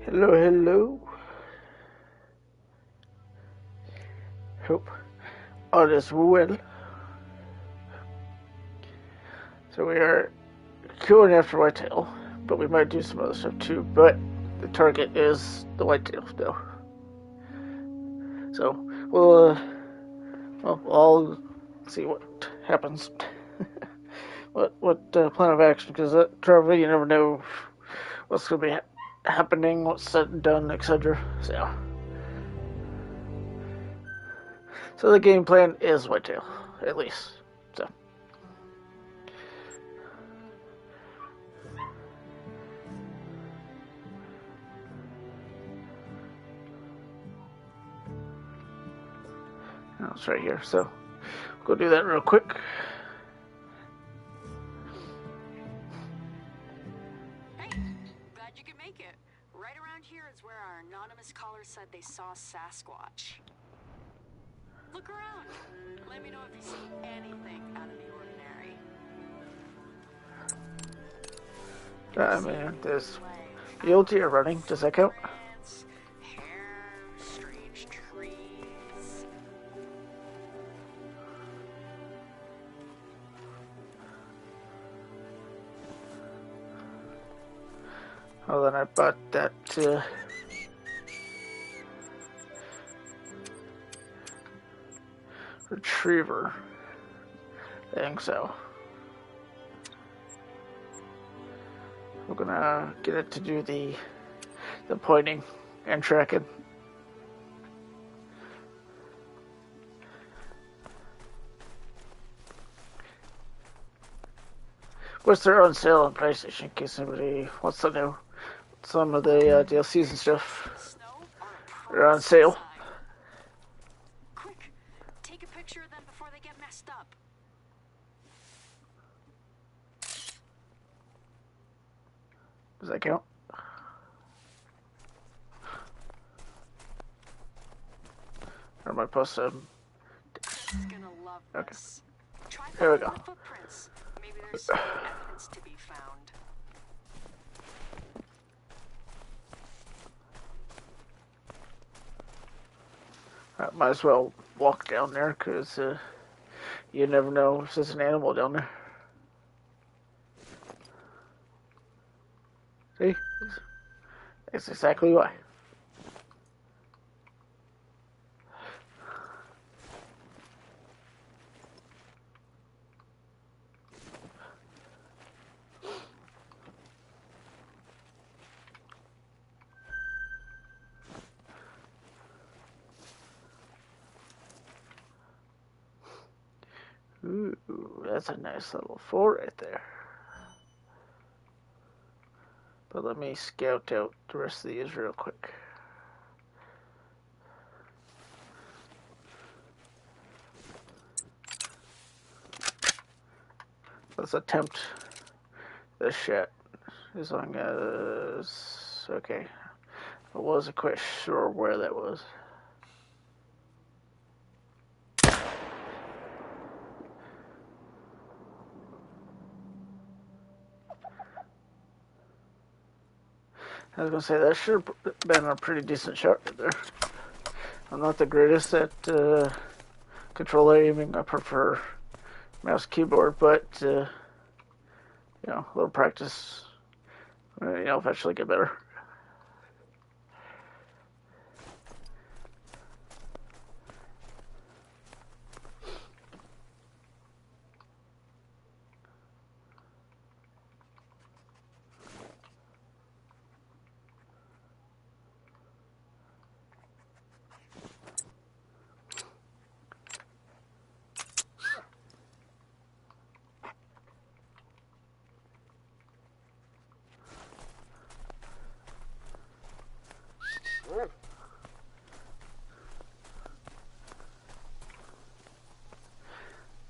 Hello, hello. Hope all is well. So we are going after Whitetail, but we might do some other stuff too. But the target is the Whitetail, though. So I'll see what happens. what plan of action? Because travel, you never know what's going to be happening, what's said and done, etc. So the game plan is Whitetail, at least. So. Oh, it's right here. So we'll go do that real quick. Our anonymous caller said they saw Sasquatch. Look around. Let me know if you see anything out of the ordinary. Man, there's mule deer running. Does that count? Hair, strange trees. Oh, then I bought that retriever thing, so we're gonna get it to do the pointing and tracking. Which they're on sale on PlayStation in case anybody wants to know. Some of the DLCs and stuff are on sale. Quick, take a picture of them before they get messed up. Does that count? Or am I supposed to? Okay. Here we go. Maybe there's some evidence to be found. I might as well walk down there because you never know if there's an animal down there. See? That's exactly why. Ooh, that's a nice level 4 right there. But let me scout out the rest of these real quick. Let's attempt this shot. As long as... Okay. I wasn't quite sure where that was. I was going to say, that should have been a pretty decent shot right there. I'm not the greatest at controller aiming. I prefer mouse keyboard, but, you know, a little practice, you know, eventually get better.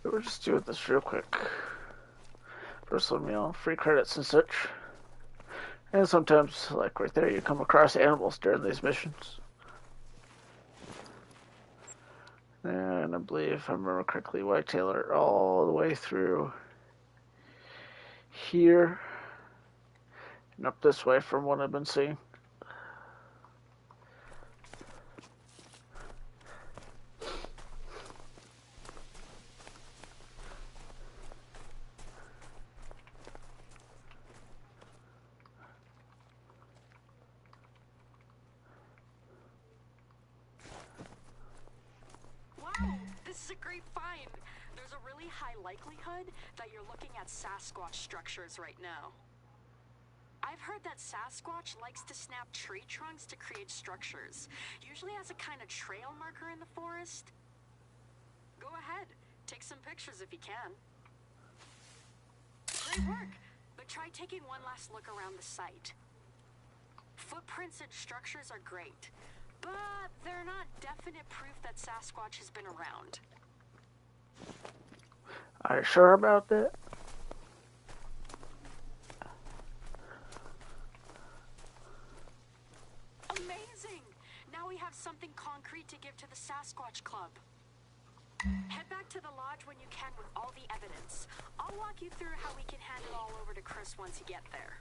We're just doing this real quick for some, you know, free credits and such. And sometimes, like right there, you come across animals during these missions. And I believe, if I remember correctly, Whitetail are all the way through here and up this way from what I've been seeing. a great find. There's a really high likelihood that you're looking at Sasquatch structures right now. I've heard that Sasquatch likes to snap tree trunks to create structures, usually as a kind of trail marker in the forest. Go ahead, take some pictures if you can. Great work, but try taking one last look around the site. Footprints and structures are great, but they're not definite proof that Sasquatch has been around. Are you sure about that? Amazing! Now we have something concrete to give to the Sasquatch Club. Head back to the lodge when you can with all the evidence. I'll walk you through how we can hand it all over to Chris once you get there.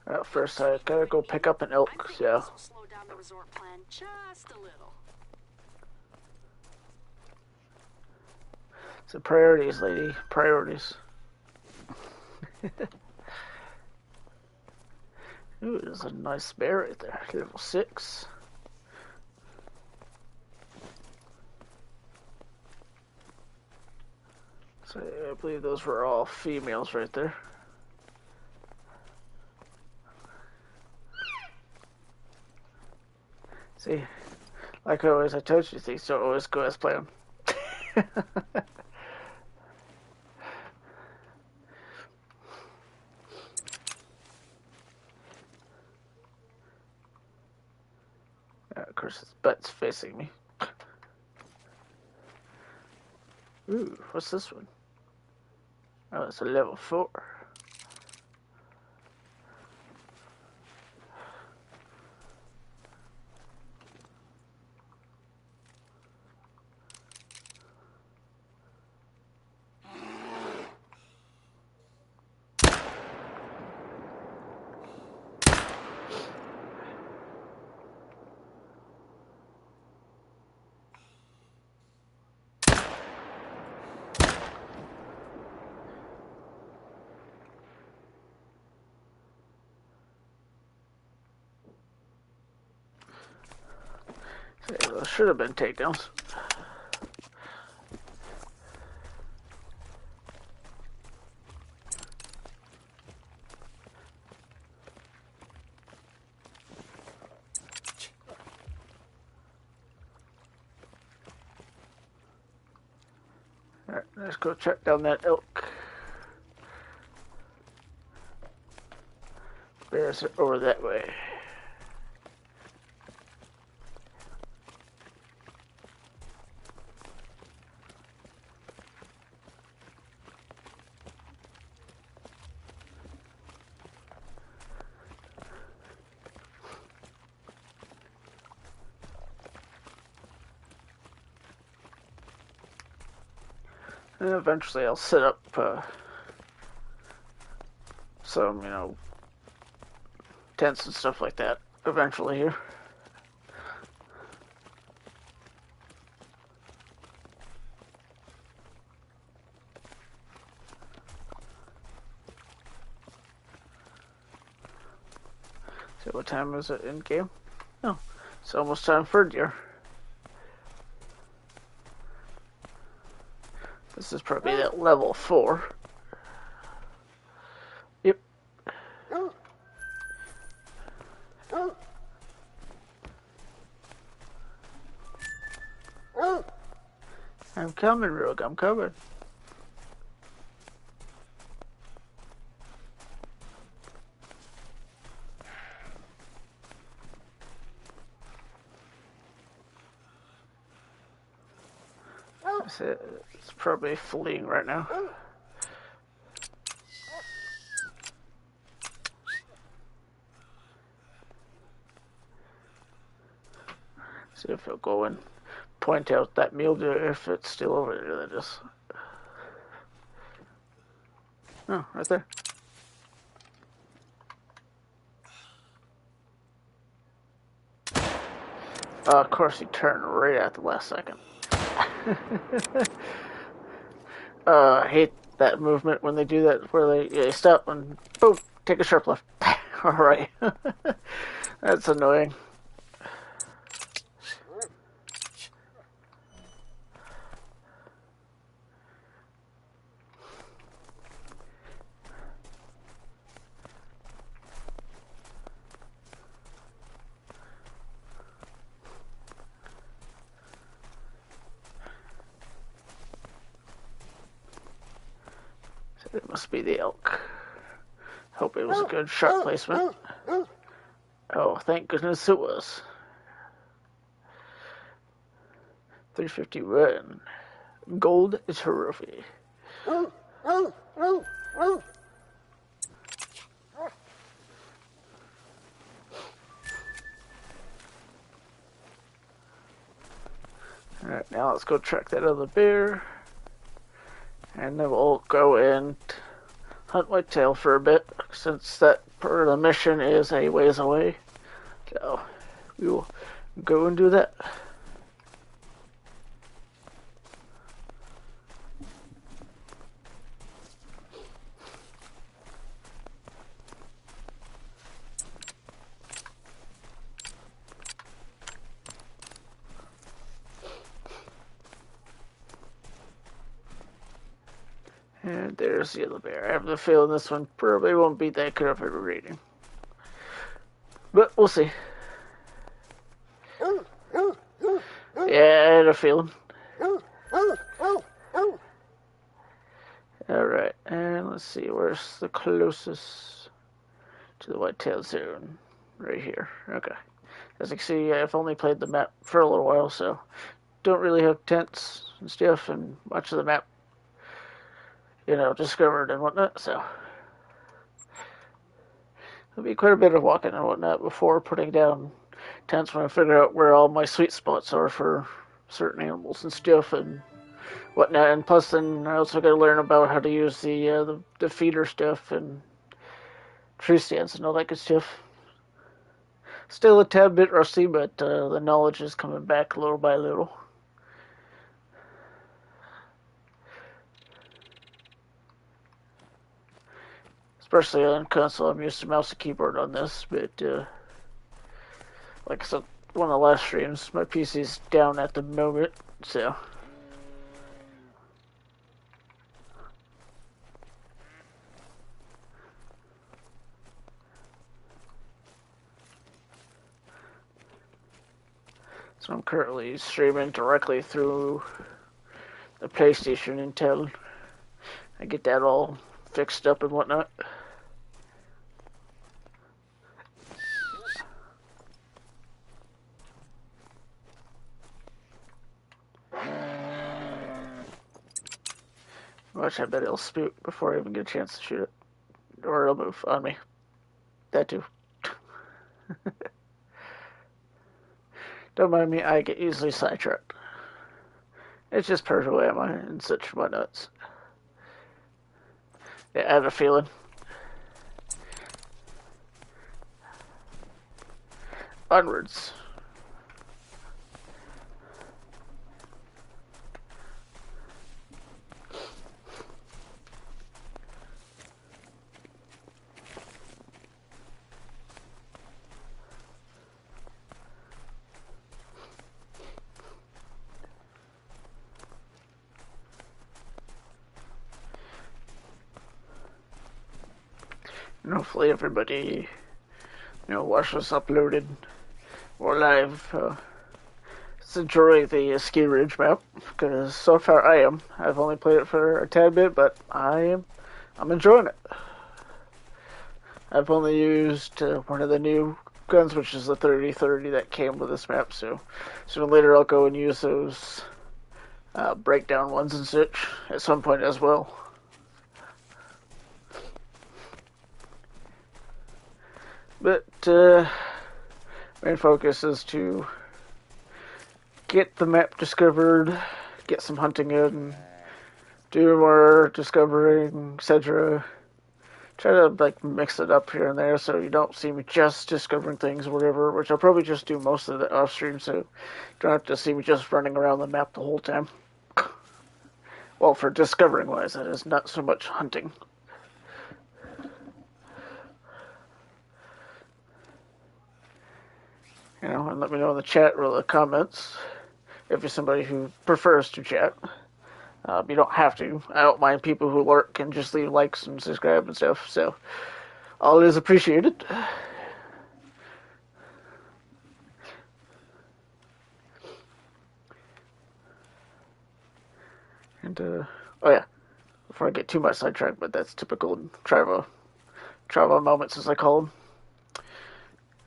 Well, first I gotta go pick up an elk, so. This will slow down the resort plan just a little. So priorities, lady. Priorities. Ooh, there's a nice bear right there. Level 6. So I believe those were all females right there. See, like always, I told you things don't always go as planned. Of course, his butt's facing me. Ooh, what's this one? Oh, it's a level 4. Yeah, those should have been takedowns. Alright, let's go check down that elk. Bears are over that way. And eventually I'll set up some, tents and stuff like that eventually here. So what time is it in game? Oh, it's almost time for deer. This is probably that level 4. Yep. I'm coming, Rogue. I'm coming. It's probably fleeing right now. See if he'll go and point out that mule deer if it's still over there. That is. Oh, right there. Of course, he turned right at the last second. I hate that movement when they do that, where they stop and boom, take a sharp left. Alright. That's annoying. It must be the elk. Hope it was a good shot placement. Oh, thank goodness it was. 351. Gold trophy. Alright, now let's go track that other bear. And then we'll go and hunt whitetail for a bit, since that part of the mission is a ways away. So we will go and do that. And there's the other bear. I have the feeling this one probably won't be that good of a reading. But we'll see. Yeah, I had a feeling. Alright, and let's see, where's the closest to the whitetail zone? Right here. Okay. As you can see, I've only played the map for a little while, so don't really have tents and stuff, and much of the map, discovered and whatnot, so there'll be quite a bit of walking and whatnot before putting down tents when I figure out where all my sweet spots are for certain animals and stuff and whatnot. And plus, then I also got to learn about how to use the feeder stuff and tree stands and all that good stuff. Still a tad bit rusty, but the knowledge is coming back little by little. Especially on console, I'm used to mouse and keyboard on this, but like I said, one of the last streams, my PC's down at the moment, so. So I'm currently streaming directly through the PlayStation until I get that all fixed up and whatnot. Watch, I bet it'll spook before I even get a chance to shoot it. Or it'll move on me. That too. Don't mind me, I get easily sidetracked. It's just part of who am I and such whatnots. Yeah, I have a feeling. Onwards. And hopefully everybody, watches uploaded or live. Let's enjoy the Askiy Ridge map, because so far I am. I've only played it for a tad bit, but I'm enjoying it. I've only used one of the new guns, which is the 30-30 that came with this map, so sooner or later I'll go and use those breakdown ones and such at some point as well. But main focus is to get the map discovered, get some hunting in, do more discovering, etc. Try to mix it up here and there so you don't see me just discovering things or whatever, which I'll probably just do most of it off stream, so you don't have to see me just running around the map the whole time. Well, for discovering wise, that is, not so much hunting. And let me know in the chat or the comments if you're somebody who prefers to chat. You don't have to. I don't mind people who lurk and just leave likes and subscribe and stuff, so all is appreciated. And, oh yeah, before I get too much sidetracked, but that's typical travel moments, as I call them.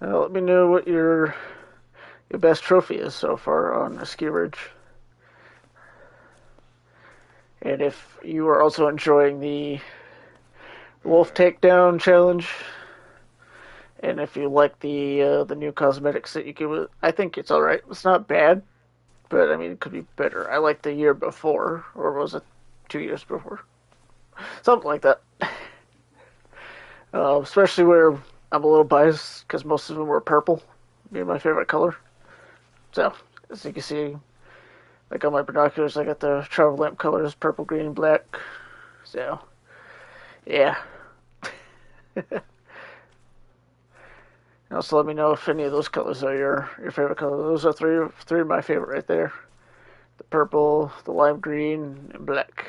Let me know what your best trophy is so far on Askiy Ridge. And if you are also enjoying the wolf takedown challenge, and if you like the new cosmetics that you get with it, I think it's alright. It's not bad, but I mean, it could be better. I like the year before, or was it 2 years before? Something like that. Especially where I'm a little biased, because most of them were purple, being my favorite color. So, as you can see, like on my binoculars, I got the travel lamp colors, purple, green, black. So, yeah. Also, let me know if any of those colors are your favorite color. Those are three of my favorite right there. The purple, the lime green, and black.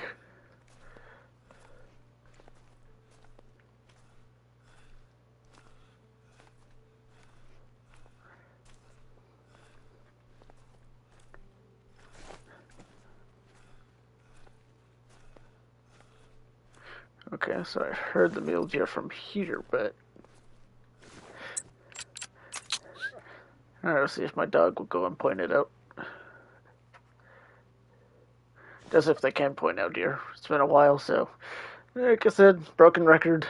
Okay, so I heard the mule deer from here, but I'll see if my dog will go and point it out. As if they can point out deer. It's been a while, so like I said, broken record.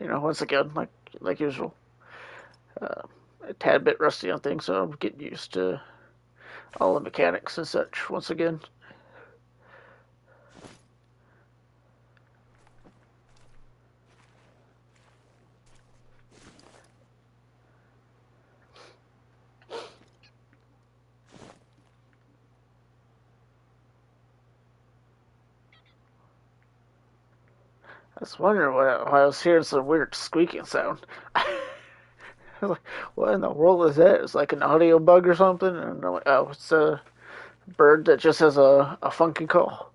Once again, like usual, a tad bit rusty on things, so I'm getting used to all the mechanics and such. Once again, I was wondering why I was hearing some weird squeaking sound. I was like, what in the world is that? It's like an audio bug or something? And I'm like, oh, it's a bird that just has a funky call.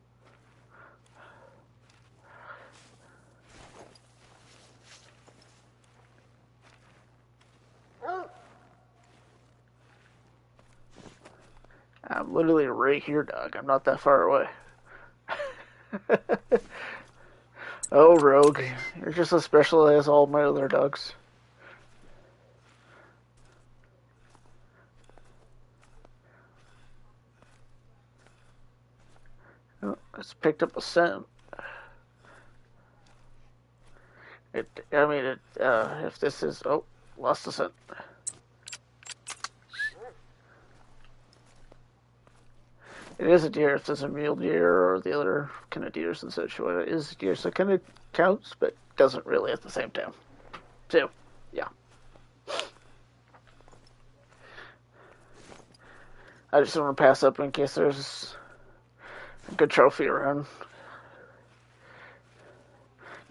I'm literally right here, dog. I'm not that far away. Oh, Rogue, you're just as special as all my other dogs. Oh, it's picked up a scent. If this is, oh, lost the scent. It is a deer. If it's a mule deer or the other kind of deers and such, well, it is a deer, so it kind of counts, but doesn't really at the same time. So, yeah. I just want to pass up in case there's a good trophy around.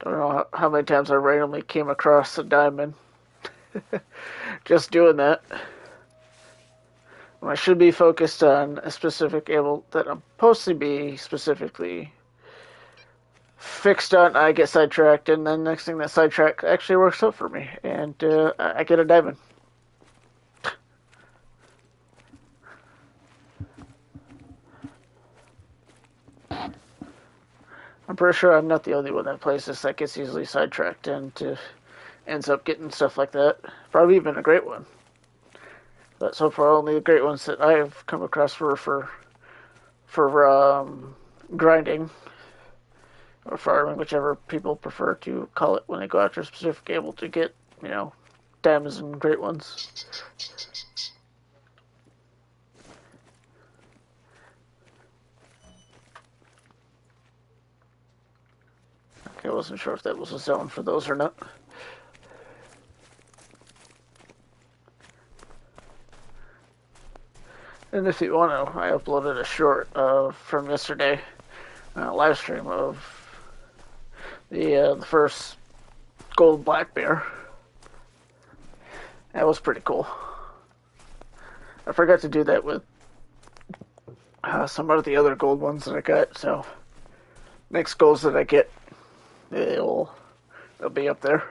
Don't know how many times I randomly came across a diamond. Just doing that. When I should be focused on a specific able that I'm supposed to be specifically fixed on, I get sidetracked, and then next thing that sidetrack actually works out for me, and I get a diamond. I'm pretty sure I'm not the only one that plays this that gets easily sidetracked and ends up getting stuff like that. Probably even a great one. But so far, only the great ones that I have come across were for grinding or farming, whichever people prefer to call it when they go after a specific able to get, diamonds and great ones. Okay, I wasn't sure if that was a zone for those or not. And if you want to, I uploaded a short from yesterday, live stream of the first gold black bear. That was pretty cool. I forgot to do that with some of the other gold ones that I got, so next goals that I get, they'll be up there.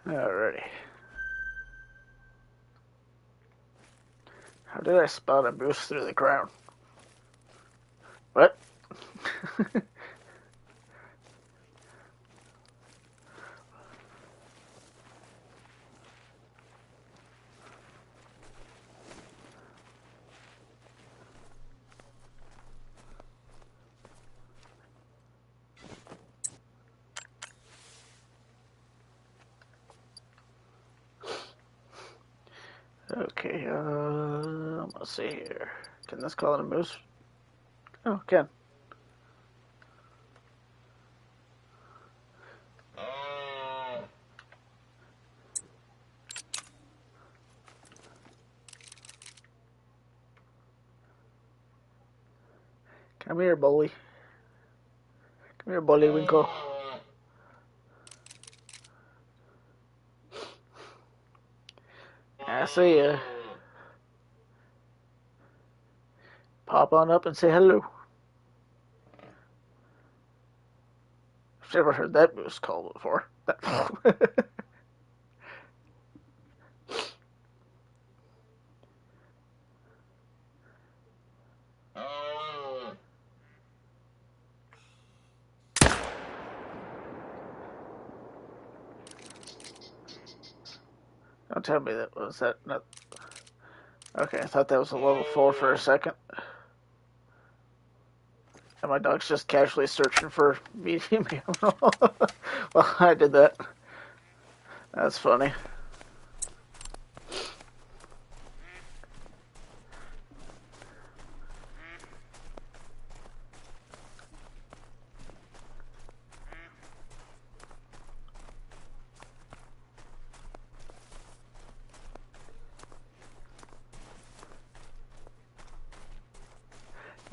Alrighty. How did I spot a moose through the ground? What? Okay, let's see here. Can this call it a moose? Oh, can. Come here, bully. Come here, bully Winkle. I see ya. Pop on up and say hello. I've never heard that moose call before. Don't tell me that was that. Not... Okay, I thought that was a level 4 for a second. And my dog's just casually searching for medium ammo. Well, I did that. That's funny.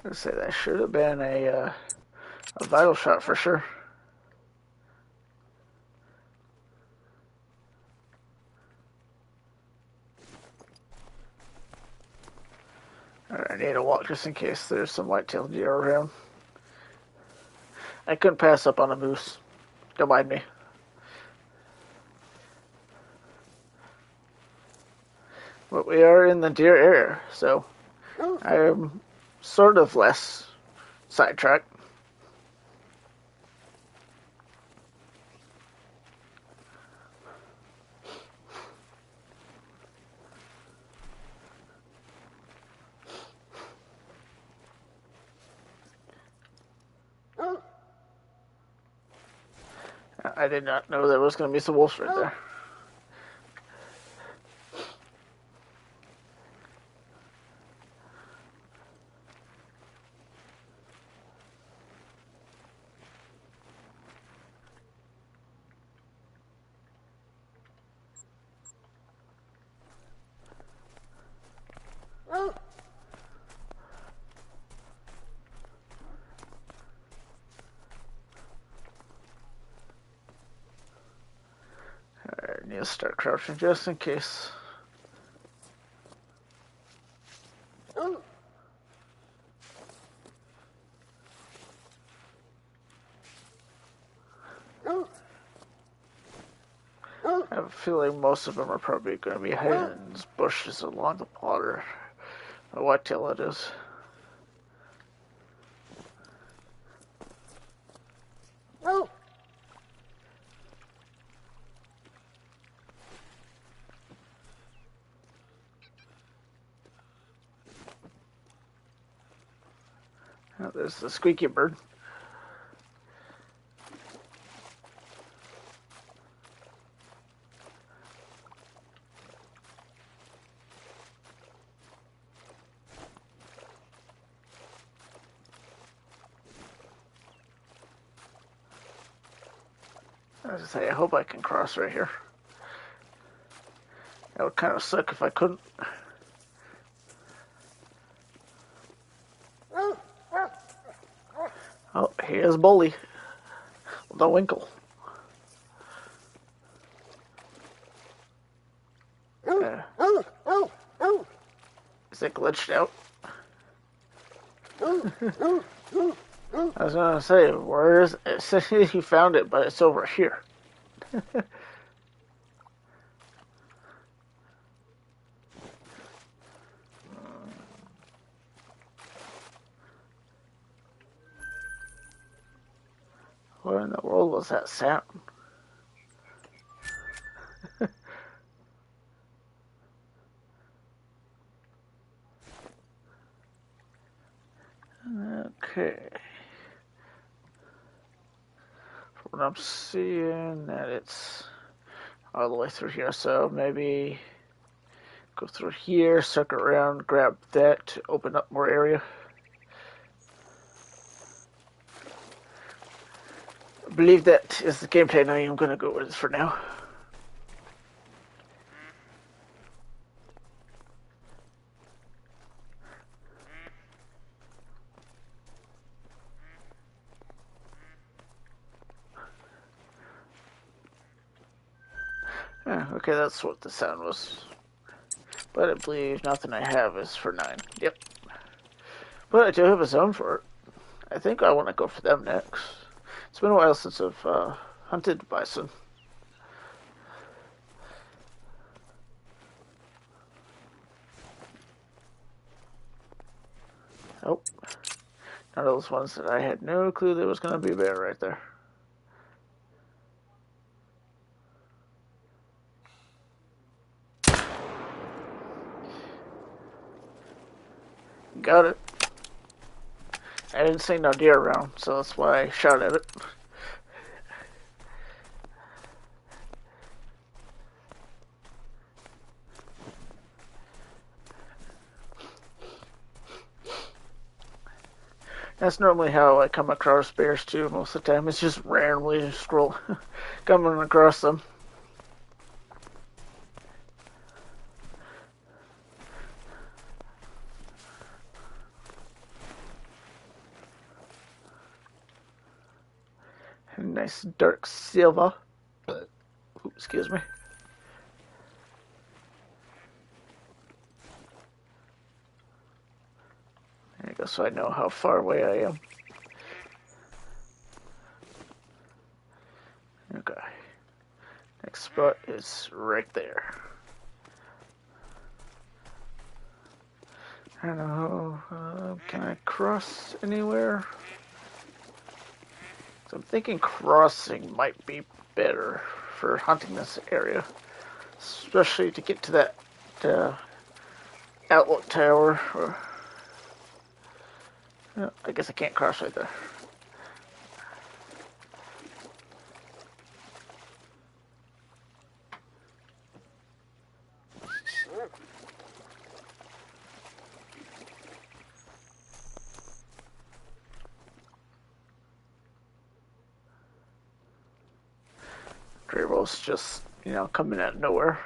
I'd say that should have been a vital shot for sure. I need to walk just in case there's some whitetail deer around. I couldn't pass up on a moose. Don't mind me. But we are in the deer area, so I am sort of less sidetracked. I did not know there was going to be some wolves right there. Alright, need to start crouching just in case. I have a feeling most of them are probably going to be hiding in these bushes along the water. A whitetail it is. Oh, there's the squeaky bird. I was say, I hope I can cross right here. That would kind of suck if I couldn't. Oh, here's Bully. The Winkle. Is it glitched out? I was gonna say, where is it? It says you found it, but it's over here. What in the world was that sound? Okay. From what I'm seeing, that it's all the way through here, so maybe go through here, circle around, grab that to open up more area. I believe that is the game plan I am going to go with for now. Yeah, okay, that's what the sound was. But I believe nothing I have is for 9. Yep. But I do have a zone for it. I think I want to go for them next. It's been a while since I've hunted bison. Oh. None of those ones that I had no clue there was going to be a bear right there. Got it. I didn't see no deer around, so that's why I shot at it. That's normally how I come across bears too. Most of the time, it's just randomly coming across them. Nice dark silver. Ooh, excuse me. There you go, so I know how far away I am. Okay. Next spot is right there. I don't know. Can I cross anywhere? So I'm thinking crossing might be better for hunting this area, especially to get to that outlook tower. I guess I can't cross right there. Drabos just, coming out of nowhere.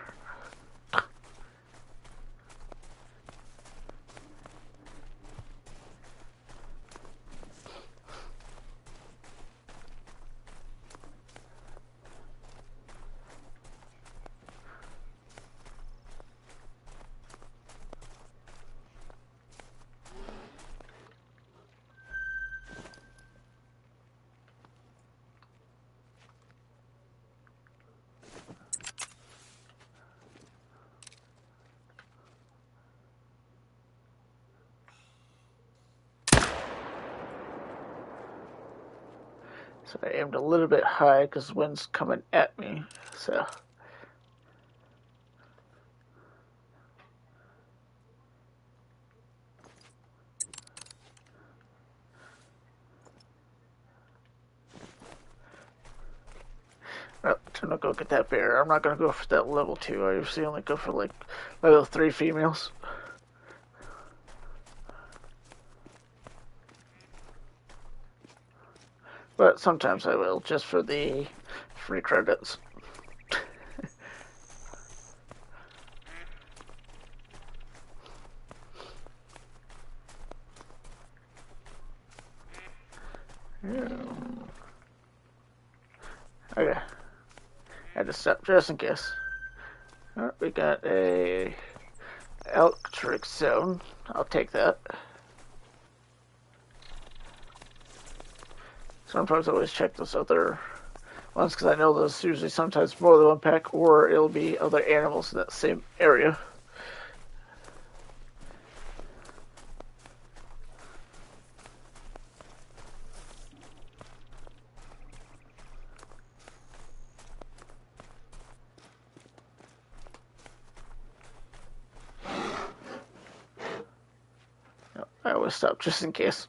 So I aimed a little bit high because the wind's coming at me. So. Well, I'm gonna go get that bear. I'm not gonna go for that level 2. I usually only go for like level 3 females. But sometimes I will, just for the free credits. Yeah. Okay. I had to stop just in case. Alright, we got a elk trick zone. I'll take that. Sometimes I always check those other ones because I know there's usually sometimes more than one pack, or it'll be other animals in that same area. always stop just in case.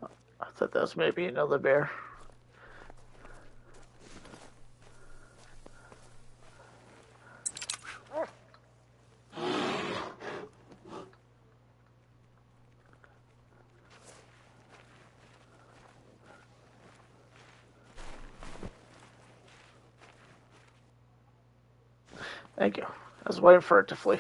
I thought that was maybe another bear. Thank you. I was waiting for it to flee.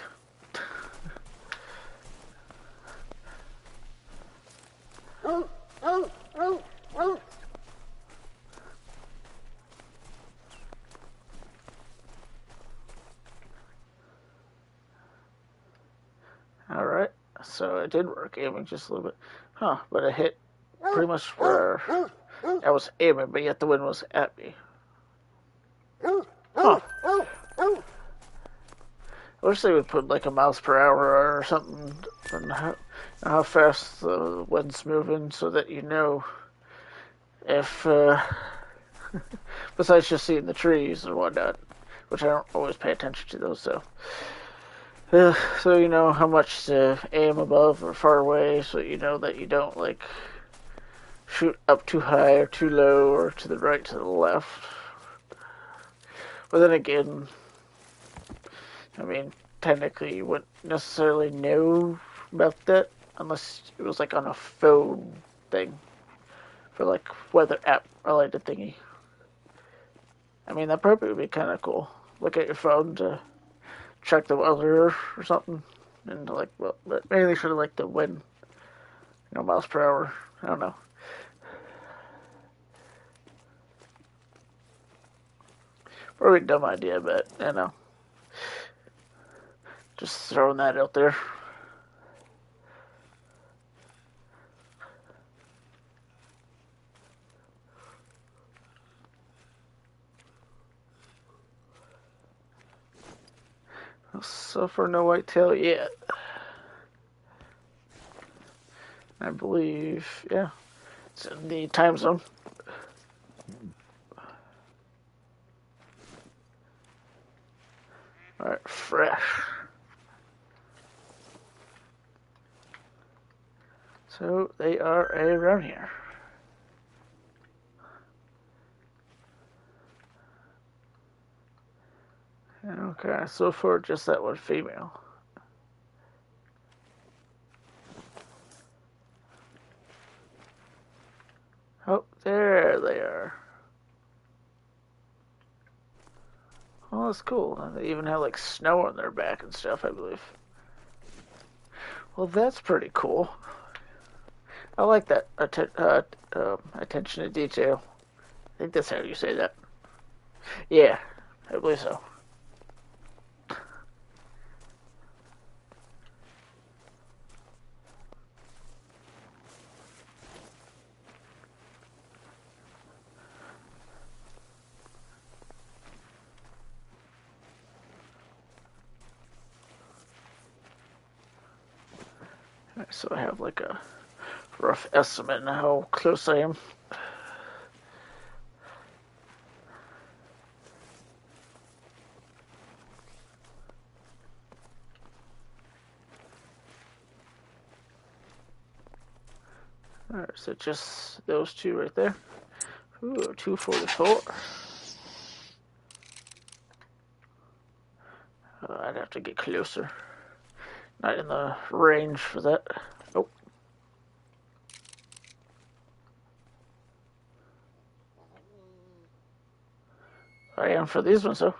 Alright, so it did work, aiming just a little bit. Huh, but it hit pretty much where I was aiming, but yet the wind was at me. Huh. I wish they would put like a miles per hour or something on how fast the wind's moving so that you know if, besides just seeing the trees and whatnot, which I don't always pay attention to those, so you know how much to aim above or far away, so you know that you don't like shoot up too high or too low or to the right, to the left. But then again, I mean, technically you wouldn't necessarily know about that unless it was like on a phone thing for like weather app related thingy. I mean, that probably would be kind of cool. Look at your phone to check the weather or something, and like, well, but mainly for like the wind, miles per hour. I don't know. Probably a dumb idea, but just throwing that out there. So far, no whitetail yet. I believe, yeah, it's in the time zone. Alright, fresh. So they are around here. Okay, so far just that one female. Oh, there they are. Oh, that's cool. They even have like snow on their back and stuff, I believe. Well, that's pretty cool. I like that attention to detail. I think that's how you say that. Yeah, I believe so. So I have like a rough estimate on how close I am. Alright, so just those two right there. Ooh, 244. I'd have to get closer. Not in the range for that. Oh. I am for these ones, though.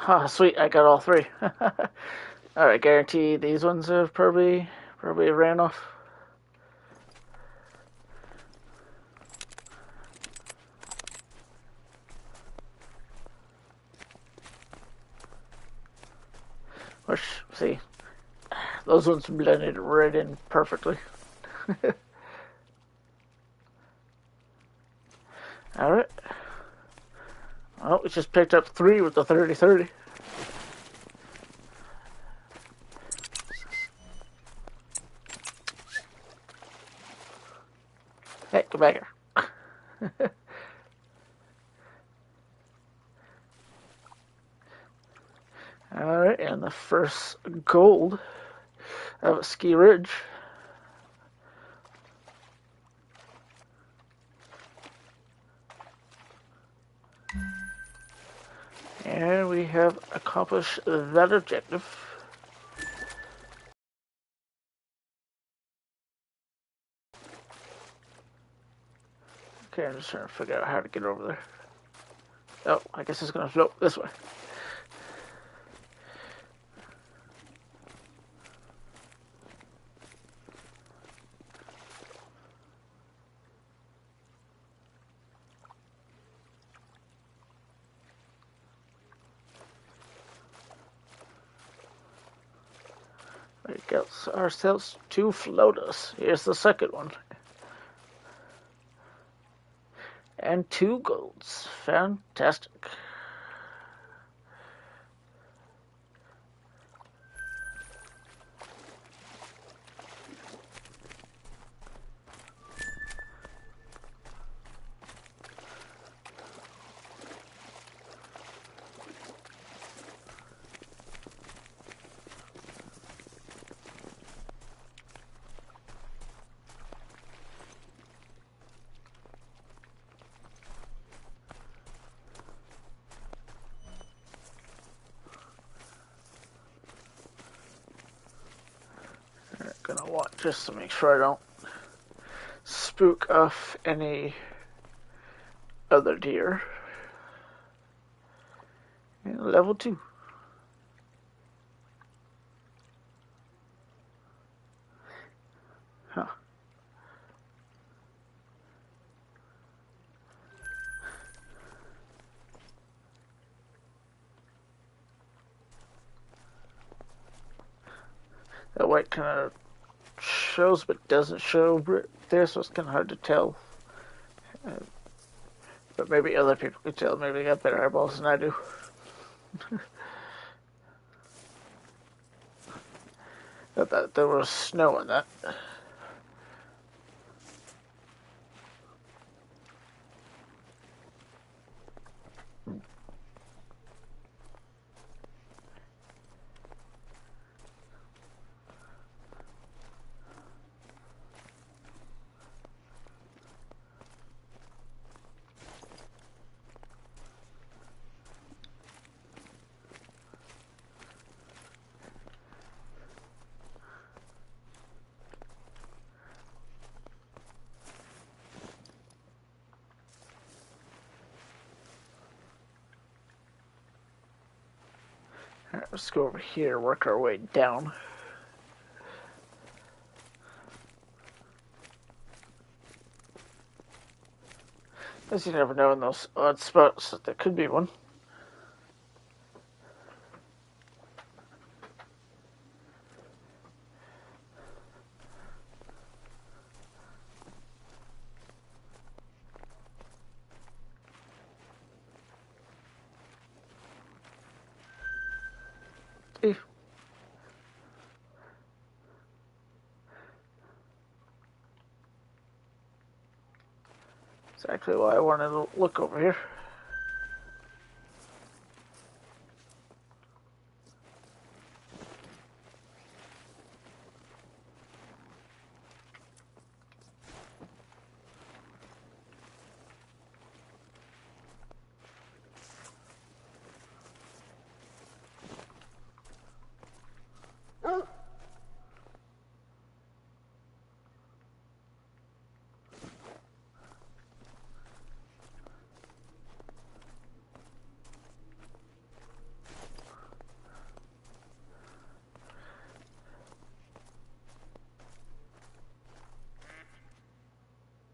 Ah, sweet, I got all three. Alright, guarantee these ones have probably ran off. Which, see, those ones blended right in perfectly. Alright. Well, we just picked up 3 with the 30-30. And the first gold of Askiy Ridge. And we have accomplished that objective. Okay, I'm just trying to figure out how to get over there. Oh, I guess it's going to float this way. We got ourselves 2 floaters. Here's the second one. And 2 golds. Fantastic. Gonna watch just to make sure I don't spook off any other deer. And level 2. Huh. That white kind of shows but doesn't show there, so it's kind of hard to tell. But maybe other people can tell. Maybe they got better eyeballs than I do. I thought there was snow in that. Alright, let's go over here, work our way down. As you never know in those odd spots that there could be one. It's actually why I wanted to look over here.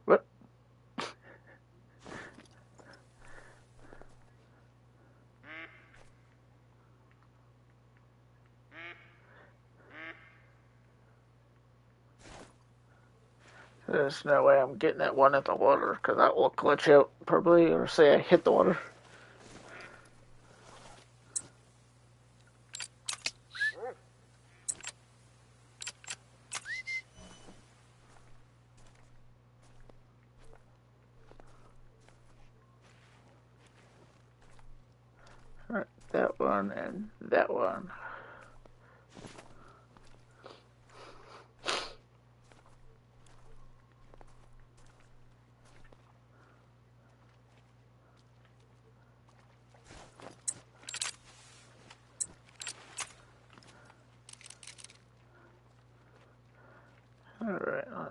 What? There's no way I'm getting that one at the water, because that will glitch out probably, or say I hit the water. Alright, that one and that one.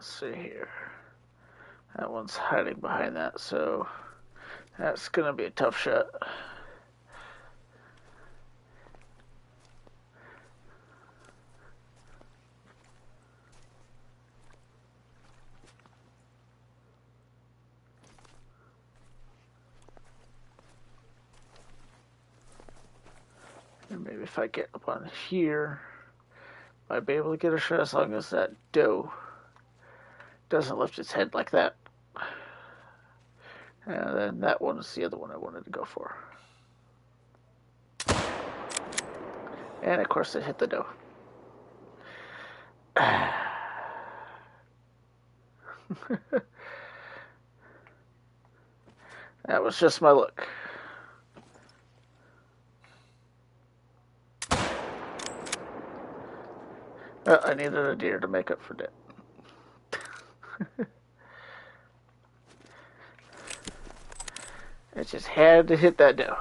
Let's see here. That one's hiding behind that, so that's going to be a tough shot. And maybe if I get up on here, I might be able to get a shot as long as that doe doesn't lift its head like that. And then that one is the other one I wanted to go for. And of course, it hit the doe. That was just my luck. I needed a deer to make up for that. It just had to hit that doe.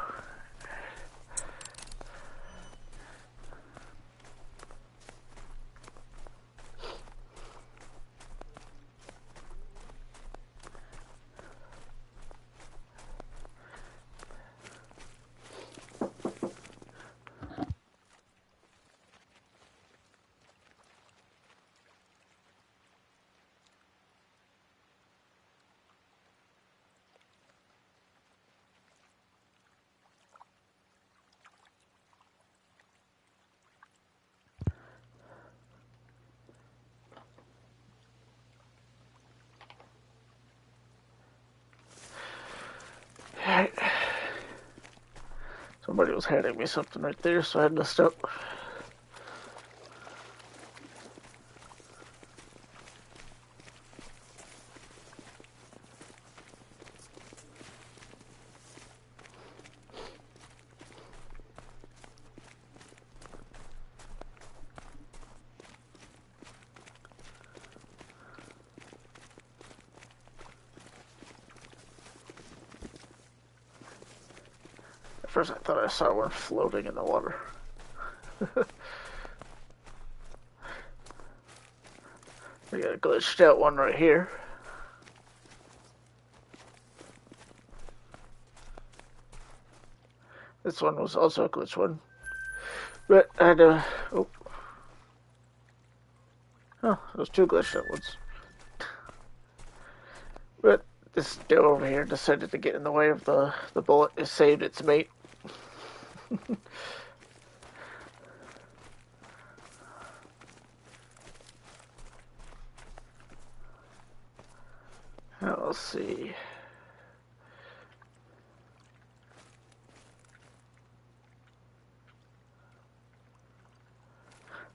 Somebody was handing me something right there, so I had to stop. At first I thought I saw one floating in the water. We got a glitched out one right here. This one was also a glitch one. But I had to... Oh, those two glitched out ones. But this doe over here decided to get in the way of the bullet. It saved its mate. Now, let's see.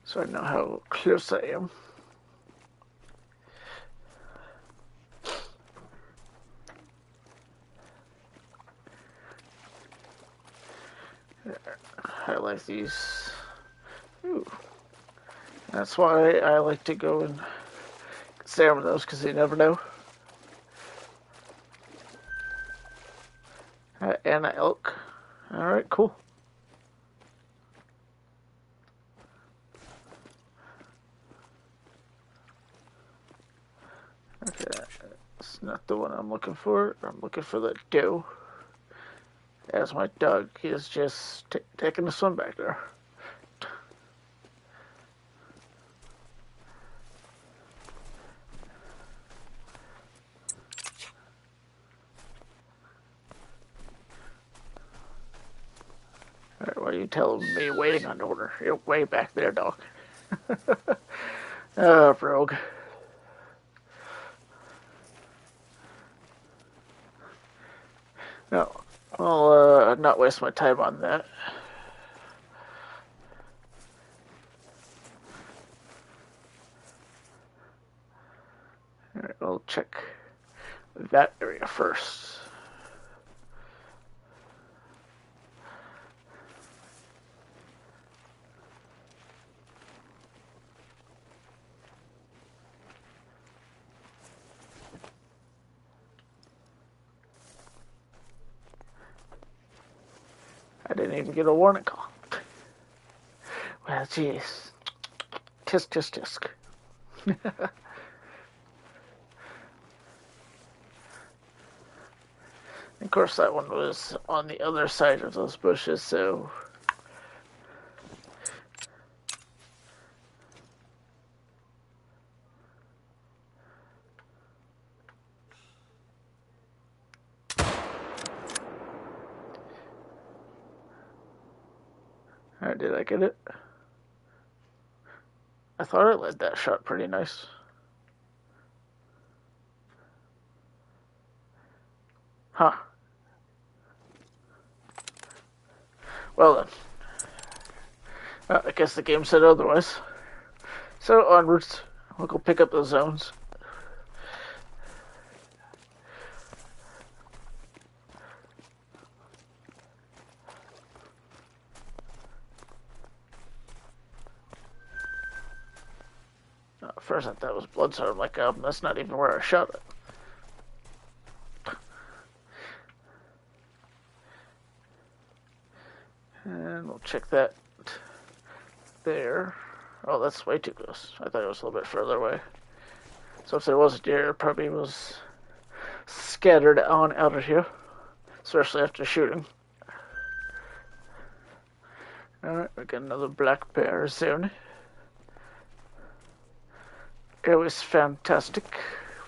So I know how close I am. Highlight these. Ooh. That's why I like to go and examine those, because you never know. And an elk. Alright, cool. Okay, that's not the one I'm looking for. I'm looking for the doe. As my dog is just taking a swim back there. Alright, why are you telling me waiting on order? You're way back there, dog. Rogue. No, I'll not waste my time on that. Alright, I'll check that area first. I didn't even get a warning call. Well, jeez. Tisk, tisk, tisk. Of course, that one was on the other side of those bushes, so... Alright, did I get it? I thought I led that shot pretty nice. Huh. Well then. I guess the game said otherwise. So onwards. We'll go pick up those zones. First I thought that was blood, so I'm like, that's not even where I shot it. And we'll check that there. Oh, that's way too close. I thought it was a little bit further away. So if there was a deer, it probably was scattered on out of here, especially after shooting. Alright, we got another black bear zone. It was fantastic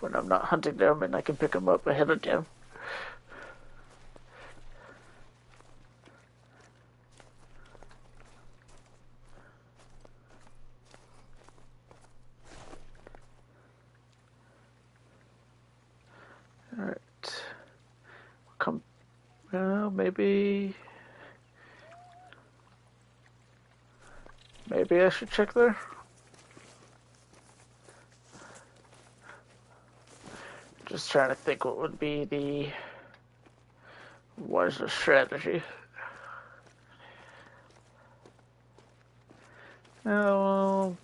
when I'm not hunting them and I can pick them up ahead of time. Alright. Come. Well, maybe I should check there. Just trying to think what would be the wiser strategy. Well,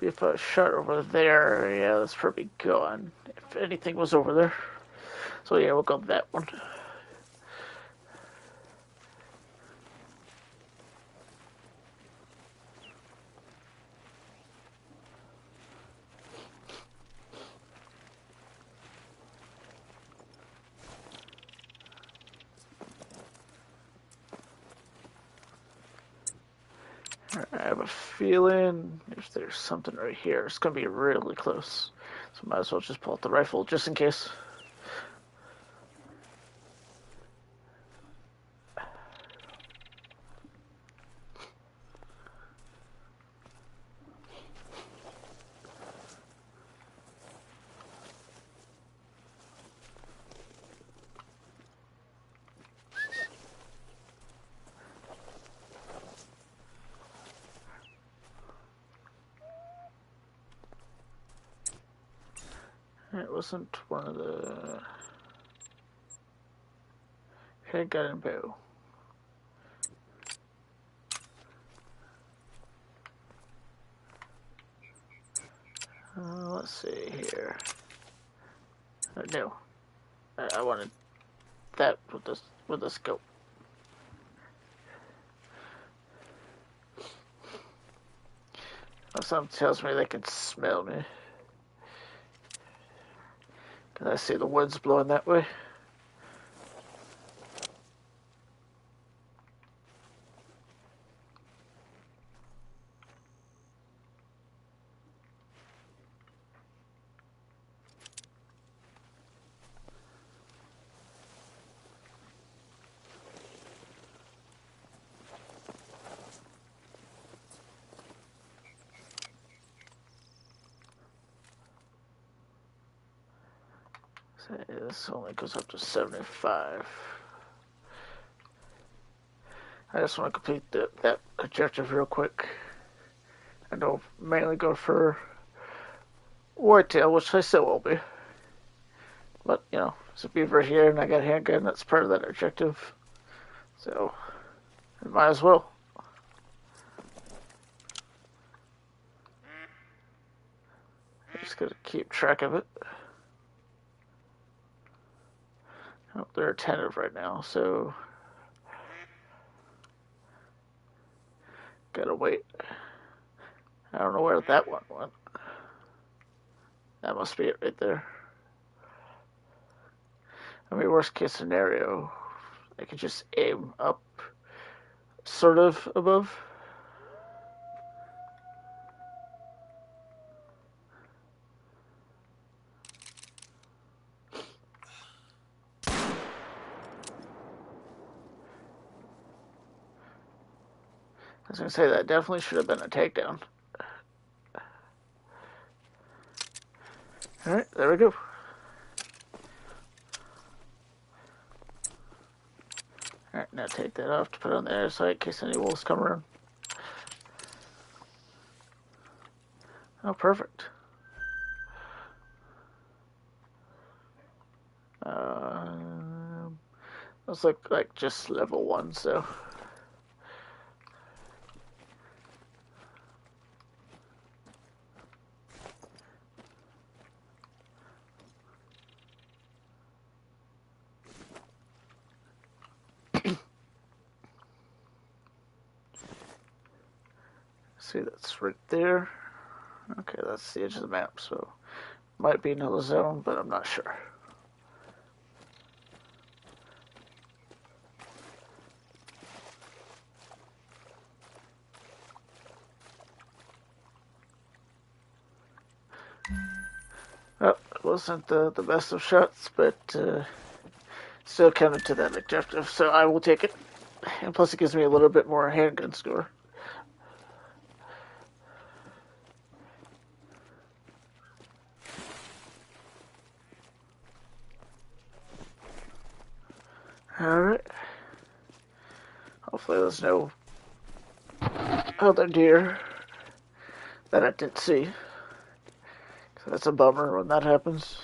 if I shot over there, yeah, that's probably gone. If anything was over there. So yeah, we'll go with that one. I have a feeling if there's something right here, it's going to be really close. So might as well just pull out the rifle just in case. It wasn't one of the handgun and bow. Let's see here. No, I wanted that with the scope. Something tells me they can smell me. Can I see the woods blowing that way? This only goes up to 75. I just want to complete that objective real quick. And I'll mainly go for Whitetail, which I still will be. But, you know, there's a beaver here and I got a handgun, that's part of that objective. So, I might as well. I'm just going to keep track of it. Oh, they're attentive right now, so gotta wait. I don't know where that one went. That must be it right there. I mean, worst case scenario, I could just aim up, sort of above. I was going to say that definitely should have been a takedown. Alright, there we go. Alright, now take that off to put on the air side in case any wolves come around. Oh, perfect. Those look like just level 1, so. See, that's right there. Okay, that's the edge of the map, so might be another zone, but I'm not sure. Well, it wasn't the best of shots, but still counted to that objective, so I will take it. And plus, it gives me a little bit more handgun score. Alright. Hopefully there's no other deer that I didn't see. That's a bummer when that happens.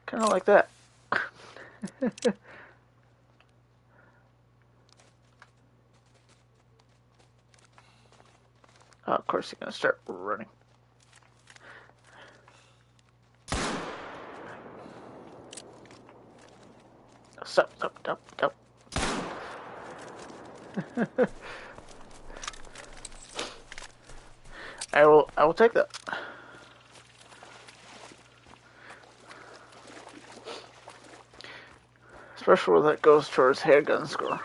Kind of like that. Oh, of course, you're going to start running. Stop, stop, stop, stop. I will take that. Especially when that goes towards handgun score.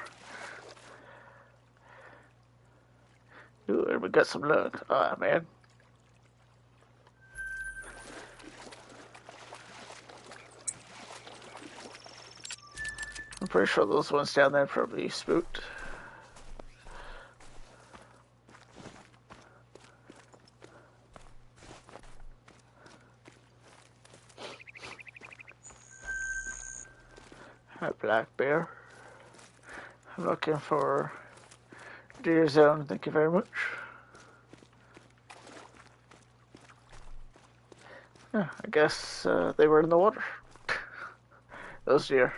Ooh, and we got some luck. Ah, man. I'm pretty sure those ones down there probably spooked. A black bear. I'm looking for deer zone. Thank you very much. Yeah, I guess they were in the water. Those deer.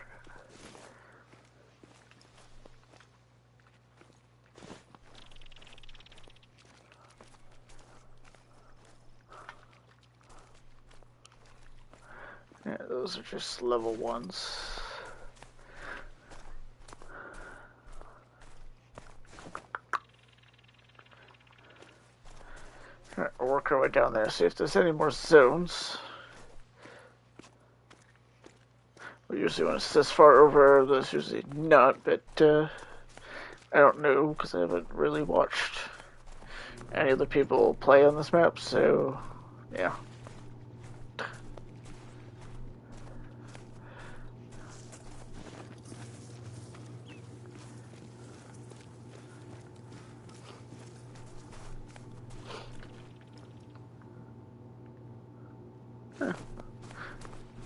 Yeah, those are just level 1s. Alright, we'll work our way down there, see if there's any more zones. Well, usually when it's this far over, there's usually not, but I don't know, because I haven't really watched any other people play on this map, so yeah.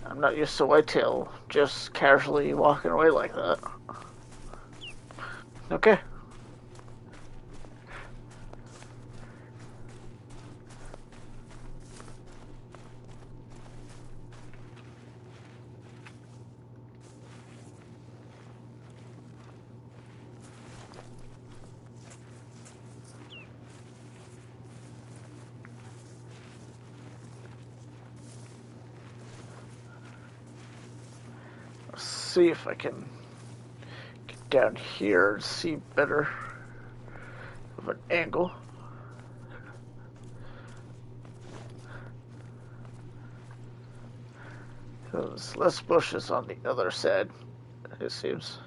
I'm not used to Whitetail just casually walking away like that. Okay. see if I can get down here and see better of an angle. So there's less bushes on the other side, it seems.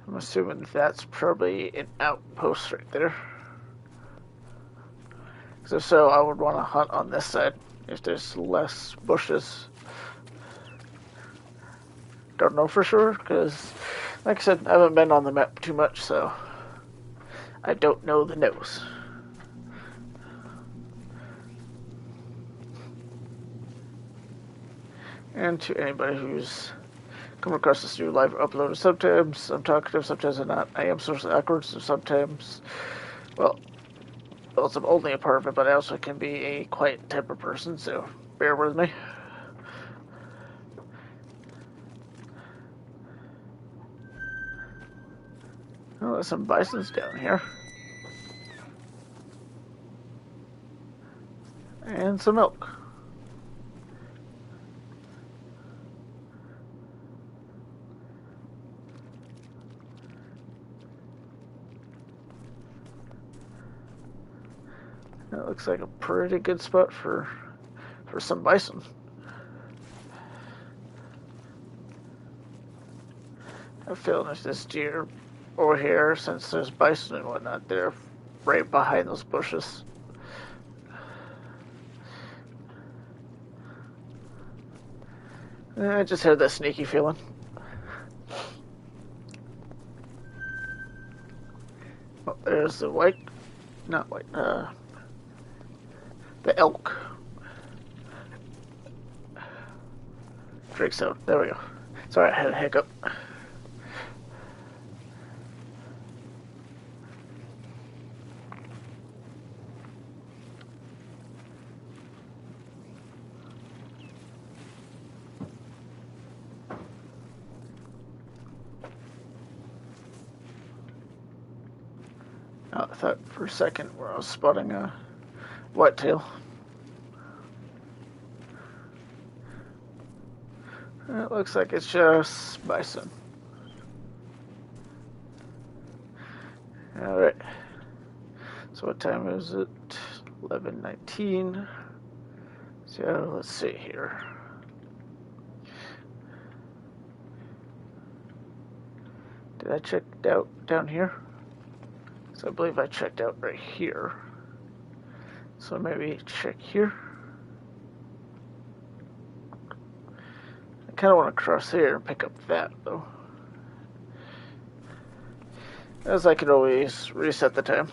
I'm assuming that's probably an outpost right there. So, I would want to hunt on this side if there's less bushes. Don't know for sure, because, like I said, I haven't been on the map too much, so I don't know the nose. And to anybody who's come across this new live upload, sometimes I'm talkative, sometimes I'm not. I am socially awkward, so sometimes, well, I'm only a part of it, but I also can be a quiet type of person, so bear with me. Oh, there's some bisons down here. And some elk. That looks like a pretty good spot for some bison. I feel there's this deer over here, since there's bison and whatnot, they're right behind those bushes. I just had that sneaky feeling. Oh, there's the the elk. Drake sound. There we go. Sorry, I had a hiccup. Oh, I thought for a second where I was spotting a whitetail. It looks like it's just bison. Alright. So what time is it? 11:19. So let's see here. Did I check out down here? So I believe I checked out right here. So maybe check here. I kind of want to cross here and pick up that, though. As I could always reset the time.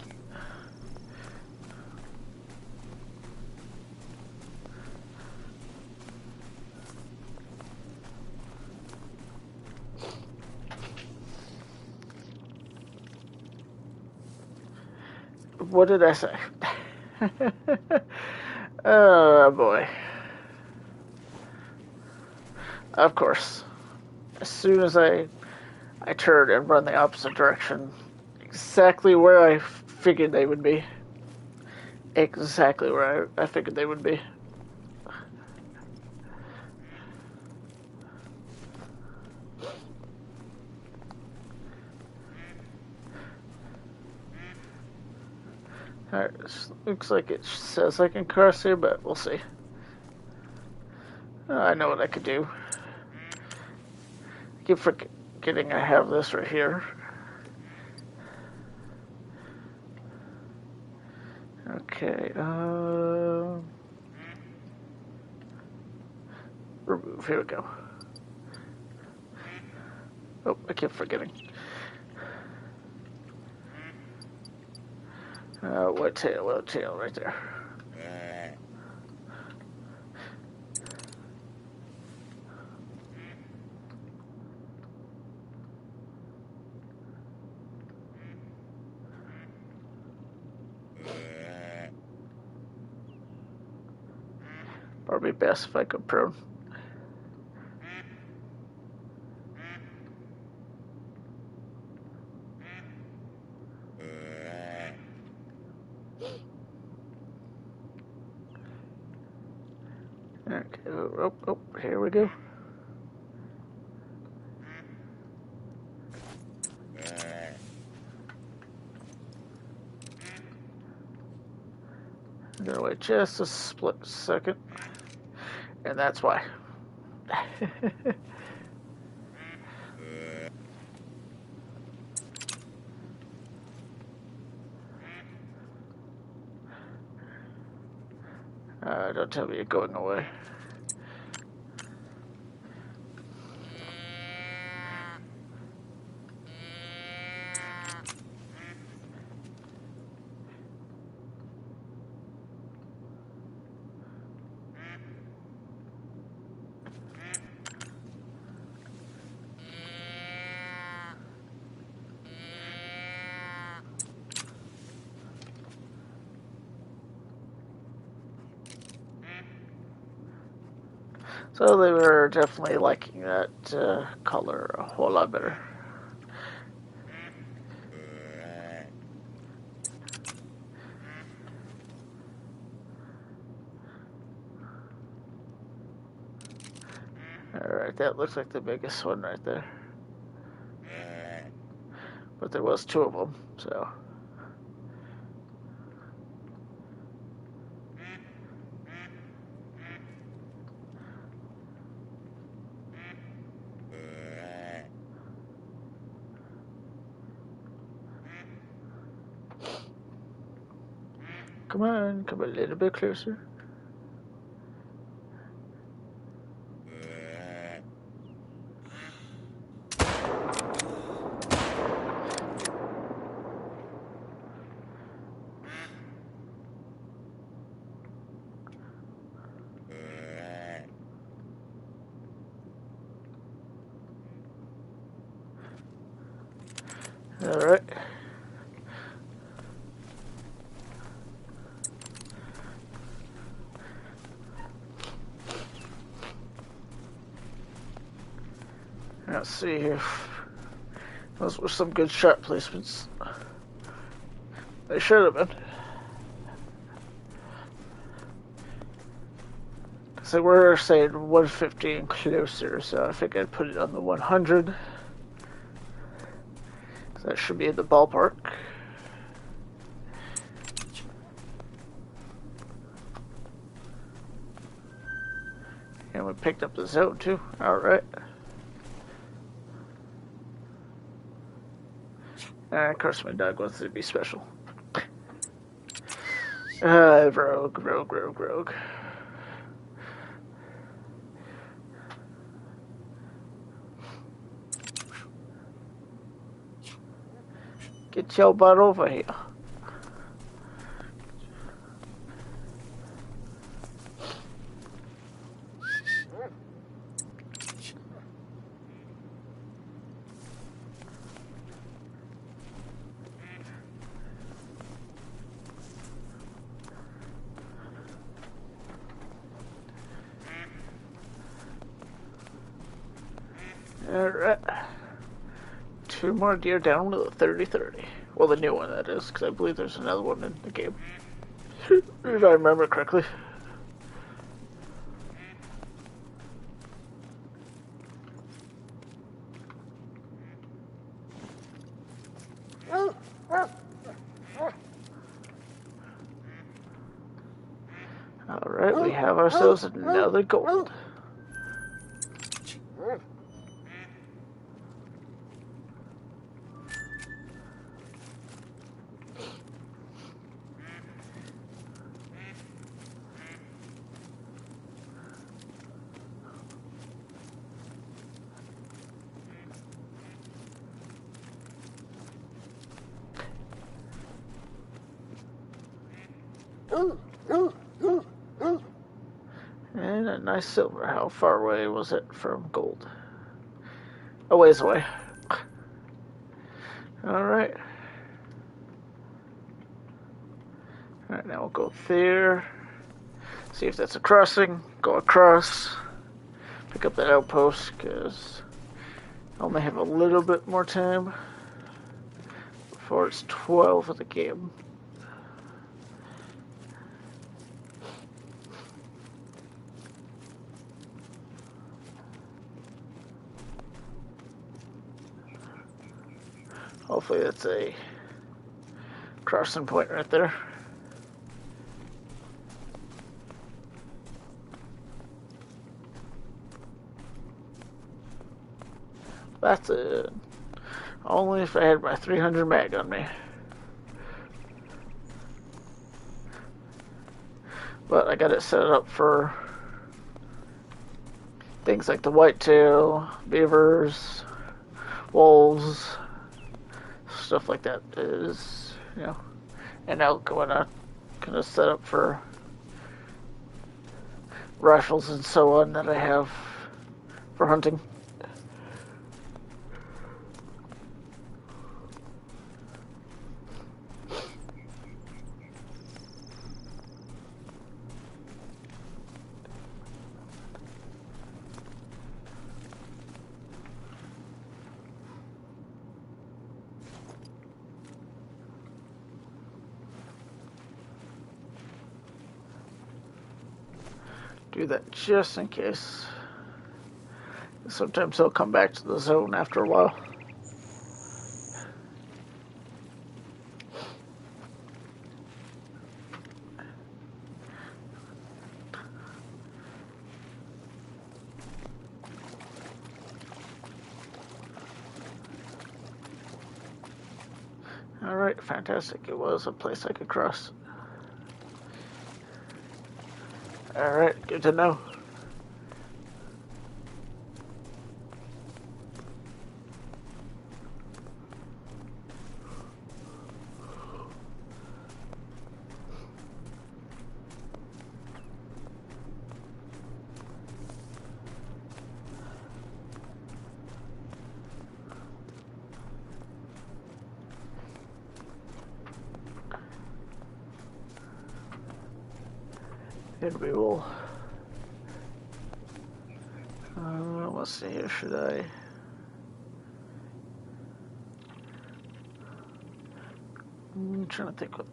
What did I say? Oh, boy. Of course. As soon as I turn and run the opposite direction, exactly where I figured they would be. Exactly where I figured they would be. Alright, looks like it says I can cross here, but we'll see. I know what I could do. I keep forgetting I have this right here. Okay, remove, here we go. Oh, I keep forgetting. Whitetail right there. Probably best if I could prune. Okay, oh, here we go. Gonna wait just a split second. And that's why. Don't tell me you're going away. So they were definitely liking that color a whole lot better. Alright, that looks like the biggest one right there. But there was two of them, so... Come on, come a little bit closer. Alright. Let's see if those were some good shot placements. They should have been. So we're saying 150 and closer, so I think I'd put it on the 100. So that should be in the ballpark. And we picked up the zone too. Alright. Of course my dog wants to be special. Rogue. Get your butt over here. Alright. Two more deer down to the 30-30. Well, the new one, that is, because I believe there's another one in the game. If I remember correctly. Alright, we have ourselves another gold. And a nice silver. How far away was it from gold? A ways away. Alright. Alright, now we'll go there. See if that's a crossing. Go across. Pick up that outpost, because I only have a little bit more time before it's 12 of the game. Hopefully that's a crossing point right there. That's it. Only if I had my 300 mag on me. But I got it set up for things like the whitetail, beavers, wolves, stuff like that is, and elk and whatnot. Kind of set up for rifles and so on that I have for hunting. Do that just in case. Sometimes they'll come back to the zone after a while. Alright, fantastic. It was a place I could cross. Alright, good to know. And we will. Let's see here. Should I? I'm trying to think what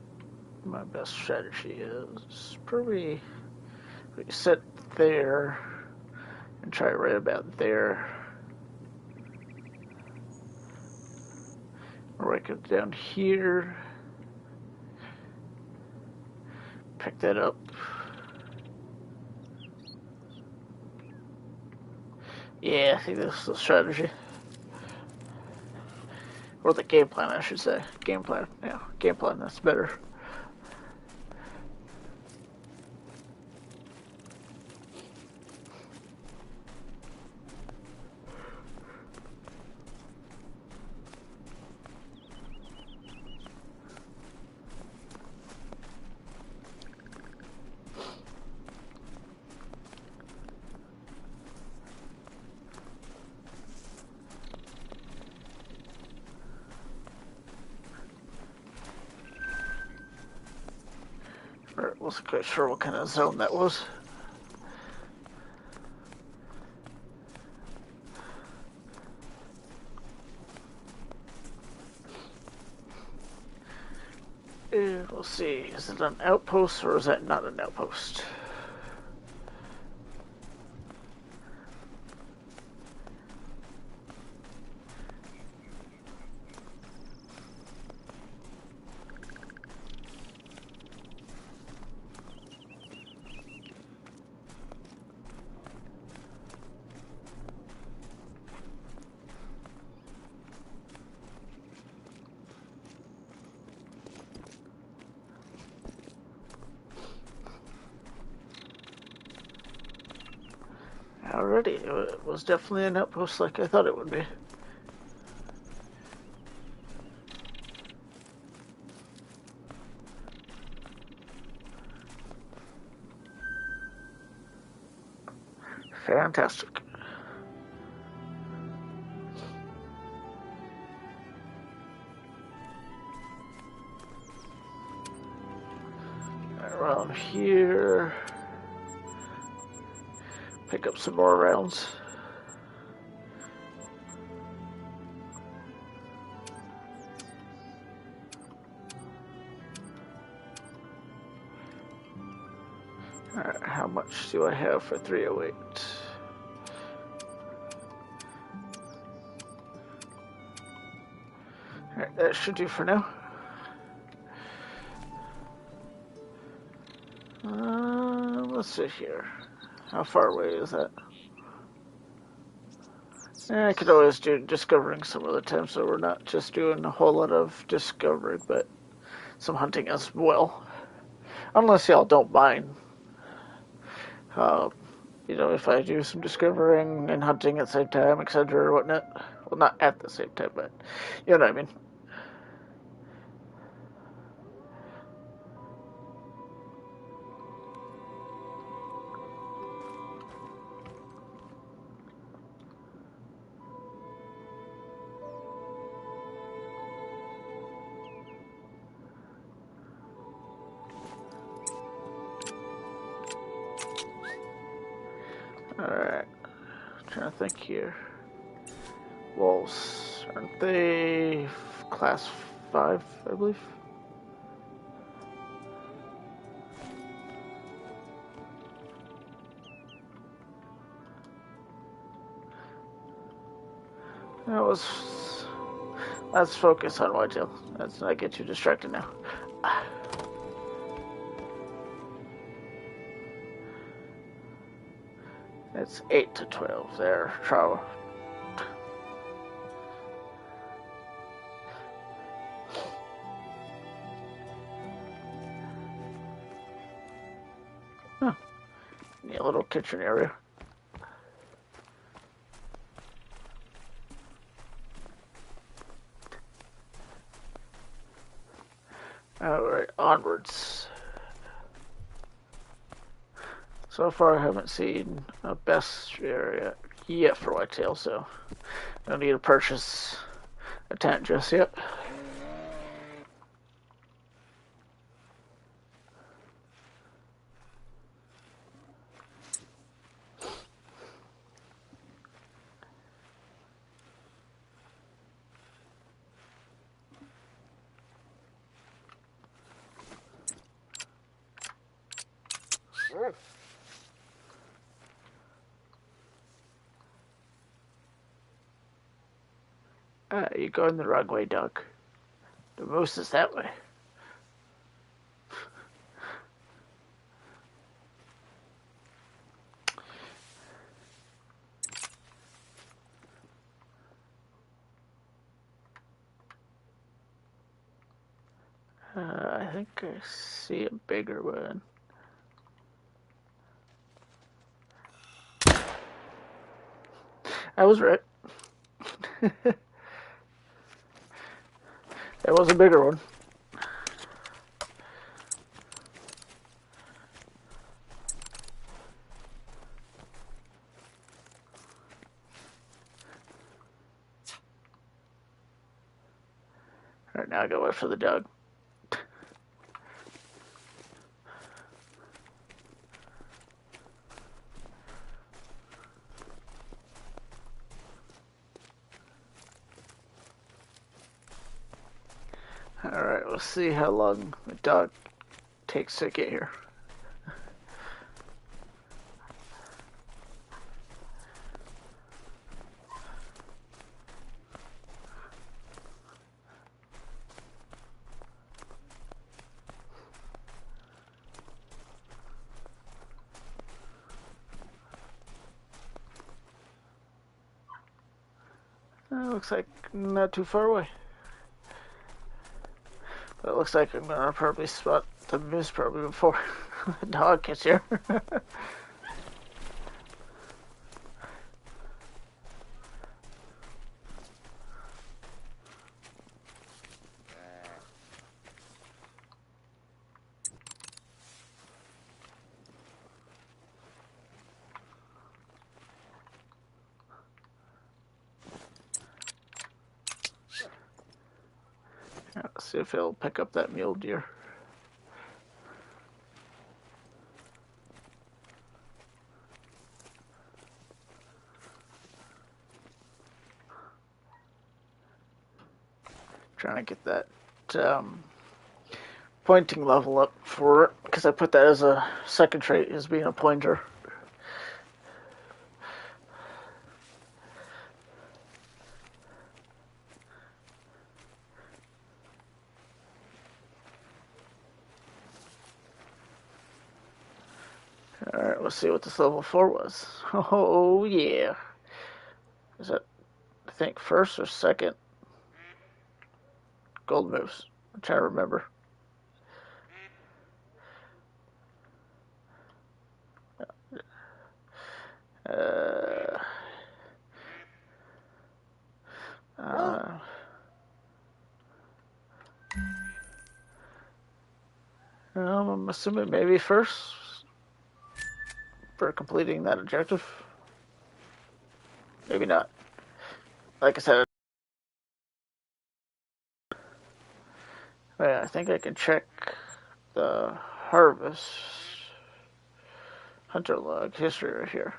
my best strategy is. Probably sit there and try right about there. Or I go down here, pick that up. Yeah, I think this is the strategy. Or the game plan, I should say. Game plan, yeah. Game plan, that's better. I wasn't quite sure what kind of zone that was. And we'll see, is it an outpost or is that not an outpost? Alrighty, it was definitely an outpost like I thought it would be. Fantastic. Around here. Pick up some more rounds. Alright, how much do I have for 308? Alright, that should do for now. Let's see here. How far away is that? I could always do discovering some other time, so we're not just doing a whole lot of discovering, but some hunting as well. Unless y'all don't mind. Uh, if I do some discovering and hunting at the same time, etc. or whatnot. Well, not at the same time, but you know what I mean. Alright. Trying to think here. Wolves. Aren't they class 5, I believe? Let's focus on Whitetail. Let's not get too distracted now. It's 8 to 12 there, Trevor. Huh. Need a little kitchen area. Alright, onwards. So far I haven't seen a best area yet for Whitetail, so I don't need to purchase a tent just yet. You're going the wrong way, Doug. The moose is that way. I think I see a bigger one. I was right. That was a bigger one. Alright, now I go wait for the dog. Alright, let's see how long the dog takes to get here. Looks like not too far away. But it looks like I'm gonna probably spot the moose probably before the dog gets here. Let's see if he'll pick up that mule deer. Trying to get that pointing level up for it, because I put that as a second trait, as being a pointer. Alright, let's see what this level 4 was. Oh, yeah. Is that, I think, first or second gold moose? I'm trying to remember. Uh, uh, I'm assuming maybe first for completing that objective. Maybe not. Like I said, I think I can check the harvest hunter log history right here.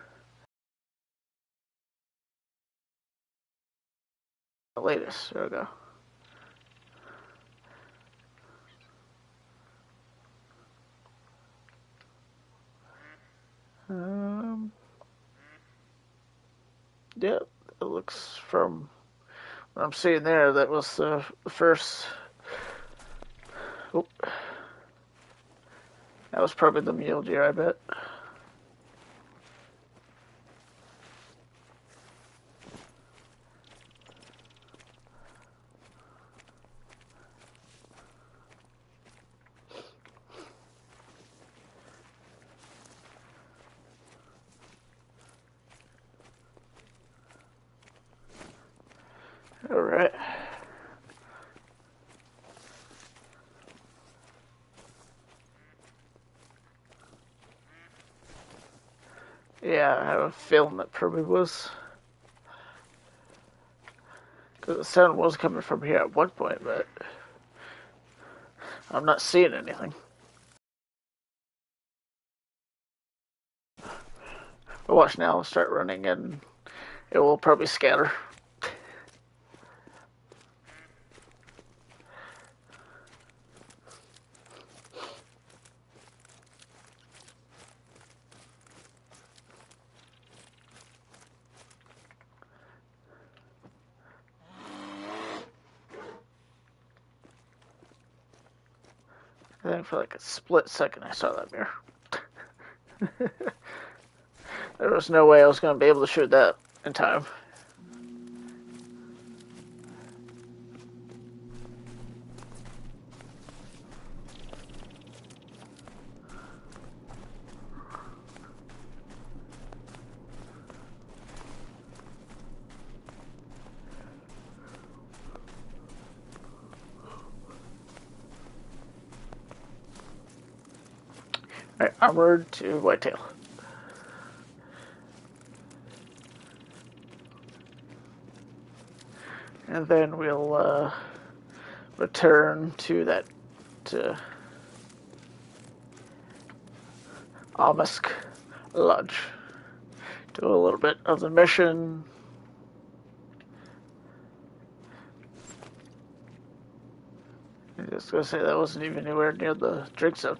The latest. There we go. Um, yeah, it looks from what I'm seeing there, that was the first. Oh, that was probably the mule deer, I bet. All right. Yeah, I have a feeling that probably was. Because the sound was coming from here at one point, but I'm not seeing anything. But watch now, I'll start running and it will probably scatter. I think for like a split second I saw that mirror. There was no way I was going to be able to shoot that in time. Alright, onward to Whitetail. And then we'll return to that Amisk Lodge. Do a little bit of the mission. I'm just gonna say that wasn't even anywhere near the drink zone.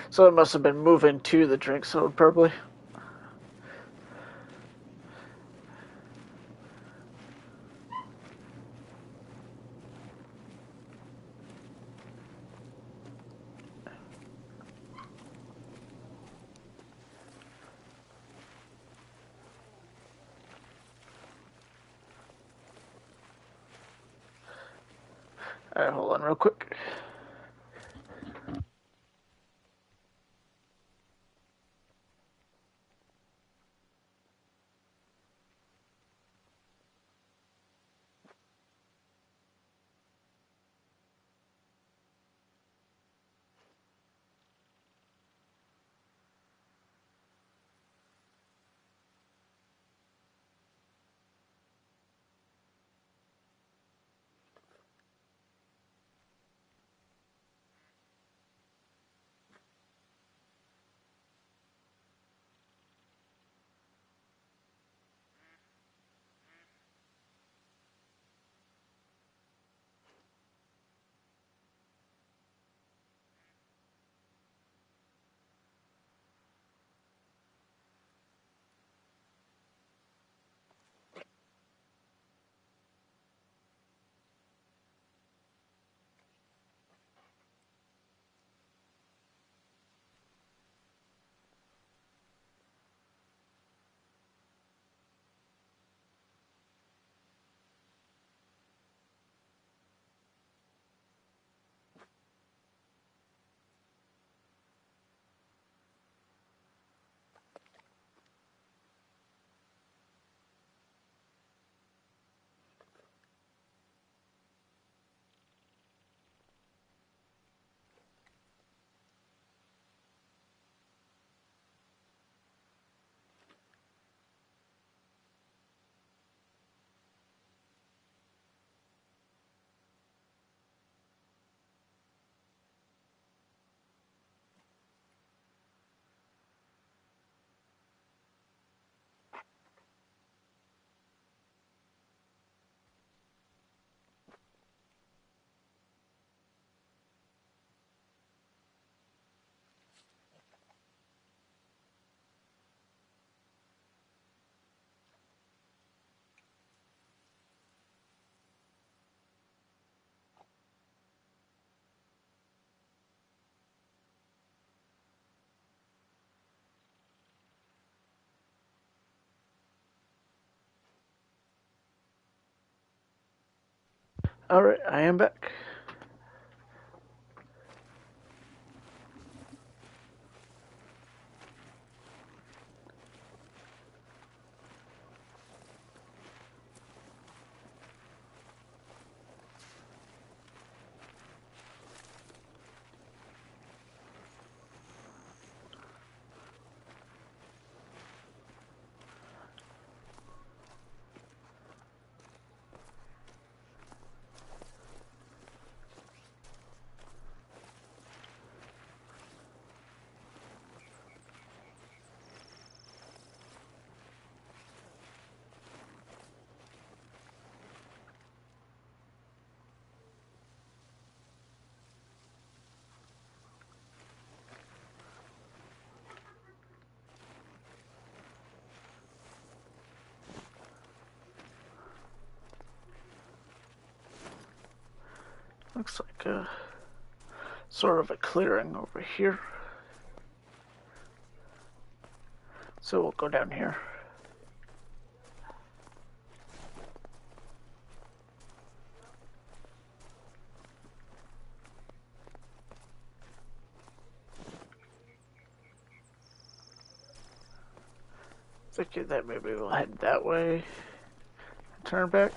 So it must have been moving to the drink zone, probably. Alright, hold on real quick. Alright, I am back. Looks like a sort of a clearing over here. So we'll go down here. Thinking that maybe we'll head that way and turn back.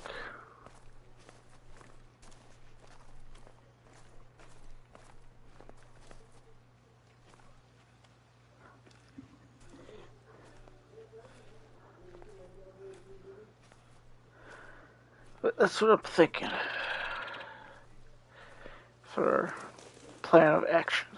But that's what I'm thinking for plan of action.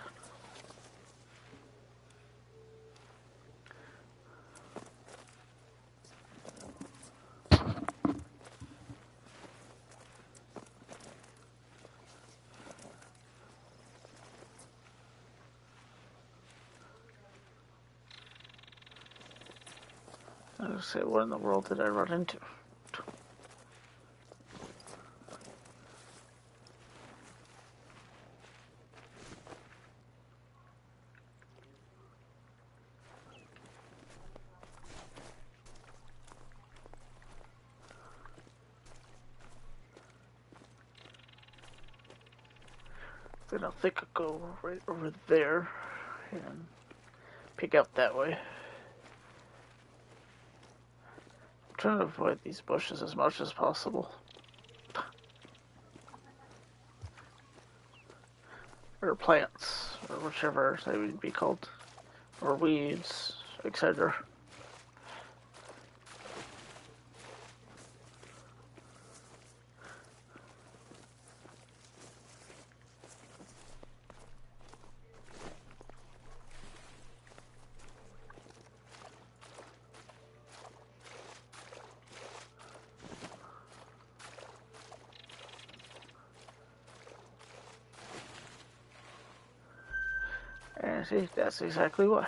I was say, what in the world did I run into? Then I think I'll go right over there and pick out that way. I'm trying to avoid these bushes as much as possible. Or plants, or whichever they would be called. Or weeds, etc. And see, that's exactly why.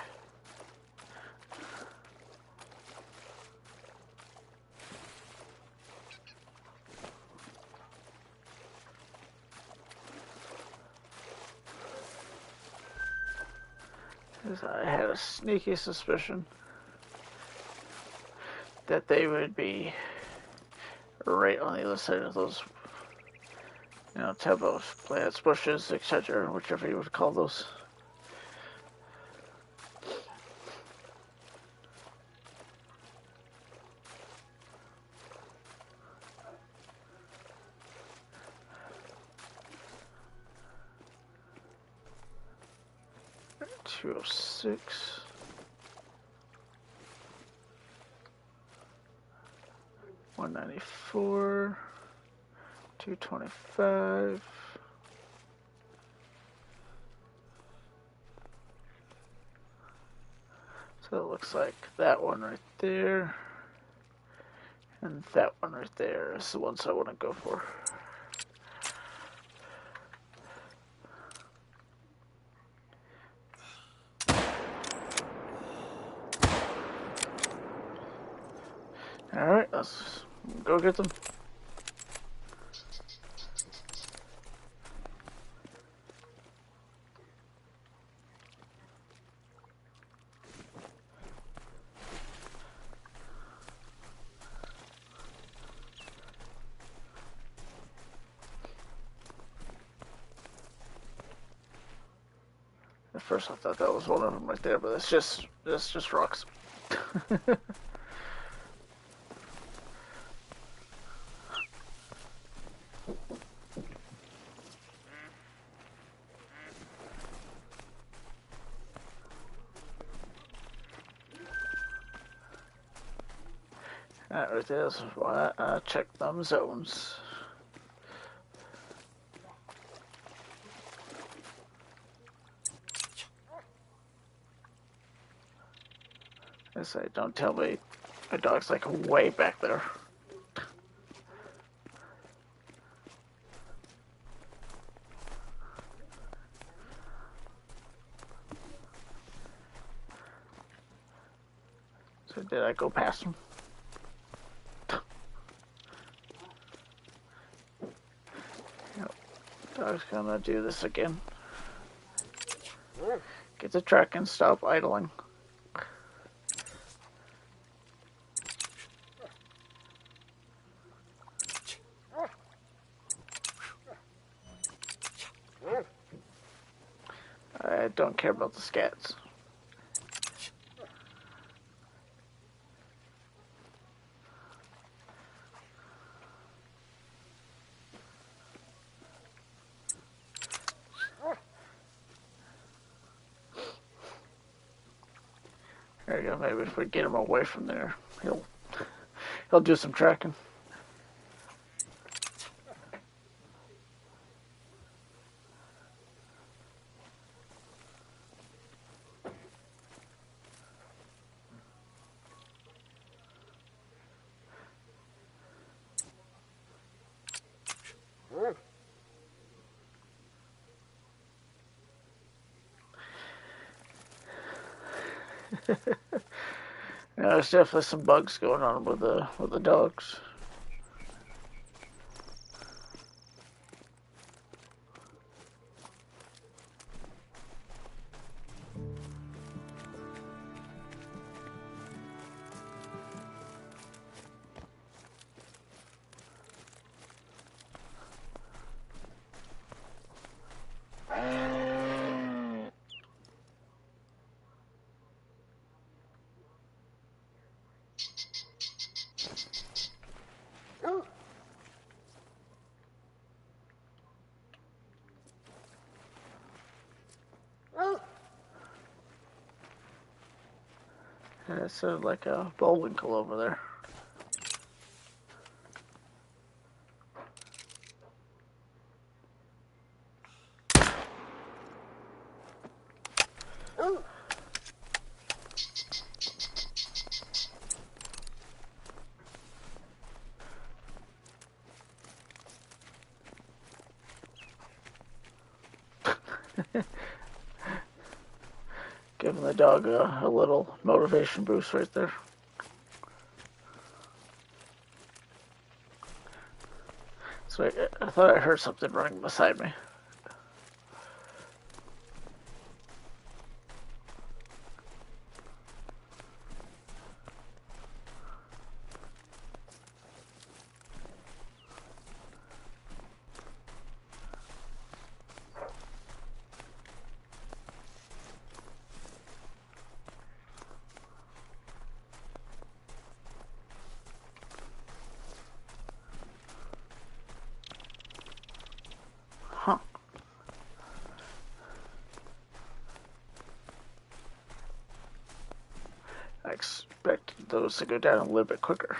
Because I had a sneaky suspicion that they would be right on the other side of those, type of plants, bushes, etc., whichever you would call those. $206. $194. $225. So it looks like that one right there and that one right there is the ones I want to go for. Alright, let's go get them. first I thought that was one of them right there, but it's just rocks. That right there is why I check them zones. I say, don't tell me my dog's like way back there. So did I go past him? Yep. Dog's gonna do this again. Get the track and stop idling. I don't care about the scats. There you go. Maybe if we get him away from there, he'll do some tracking. Yeah, there's definitely some bugs going on with the dogs. And it's like a bullwinkle over there. Giving the dog a little motivation boost right there. So I thought I heard something running beside me. Huh. I expected those to go down a little bit quicker.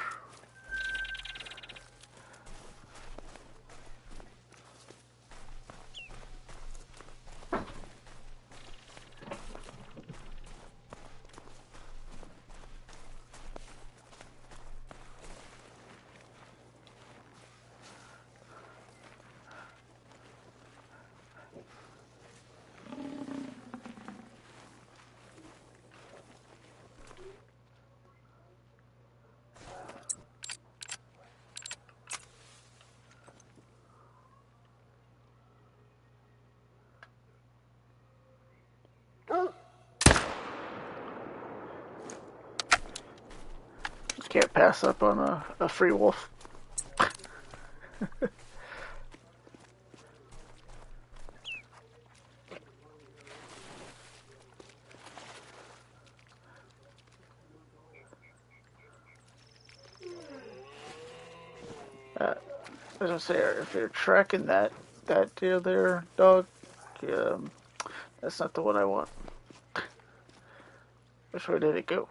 Can't pass up on a free wolf. As I say, if you're tracking that deer there, dog, um, that's not the one I want. Which way did it go?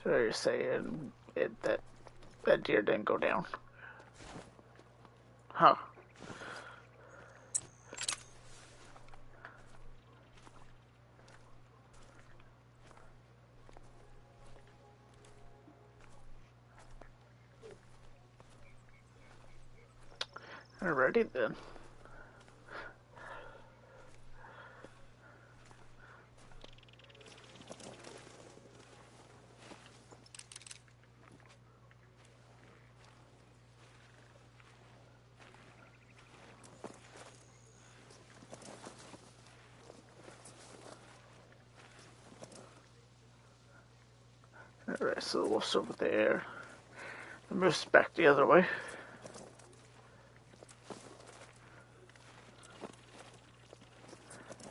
So you're saying that deer didn't go down? Huh. Alrighty then. Alright, so the wolf's over there. The moose's back the other way.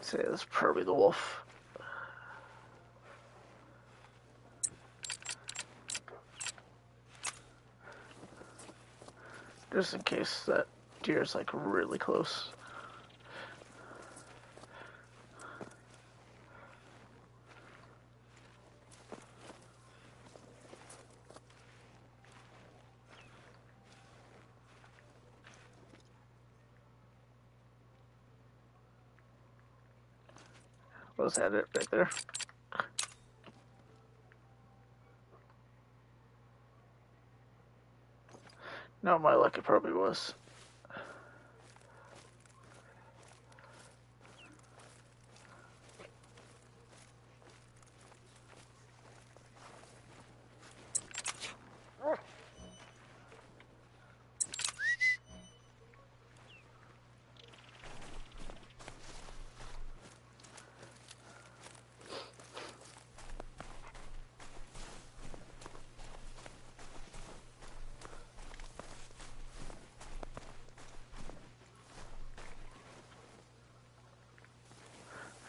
Say that's probably the wolf. Just in case that deer's like really close. Was that it right there? No, my luck, it probably was.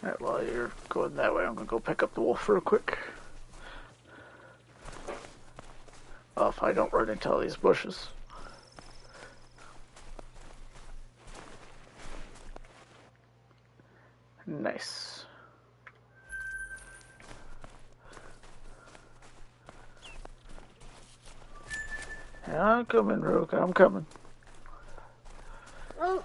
Alright, while you're going that way, I'm gonna go pick up the wolf real quick. Well, if I don't run into all these bushes. Nice. Yeah, I'm coming, Rook. I'm coming. Oh.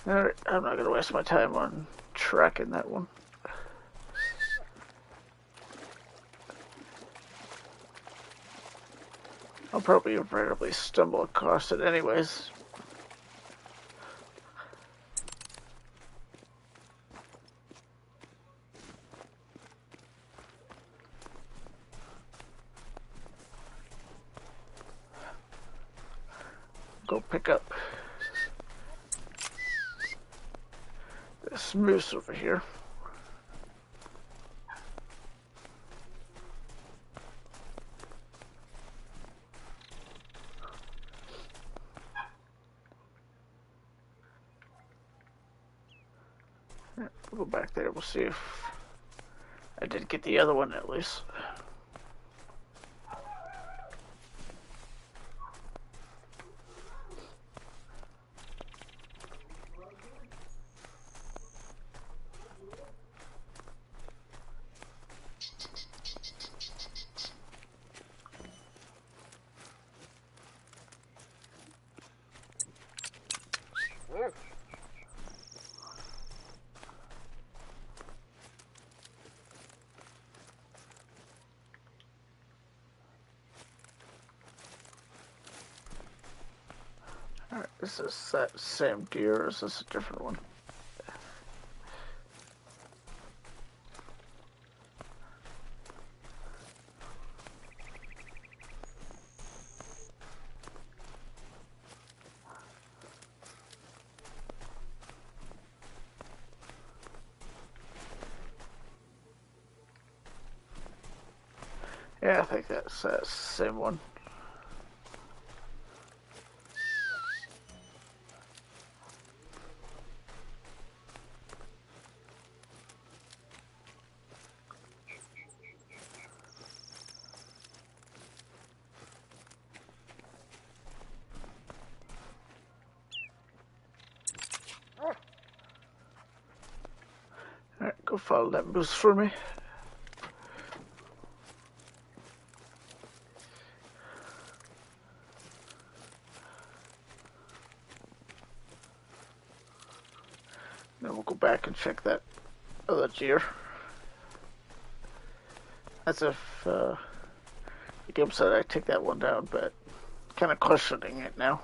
Alright, I'm not gonna waste my time on tracking that one. I'll probably invariably stumble across it anyways. Go pick up this moose over here. We'll go back there. We'll see if I did get the other one at least. Alright, is this that same deer or is this a different one? Yeah, I think that's the same one. Alright, go follow that moose for me. Then we'll go back and check that other deer. As if the game said I take that one down, but kind of questioning it now.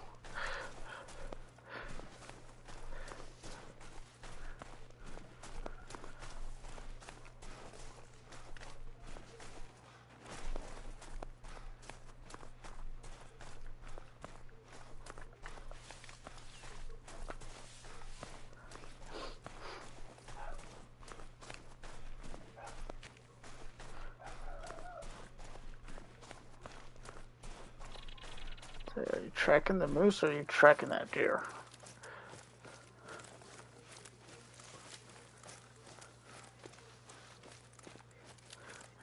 So are you tracking the moose or are you tracking that deer?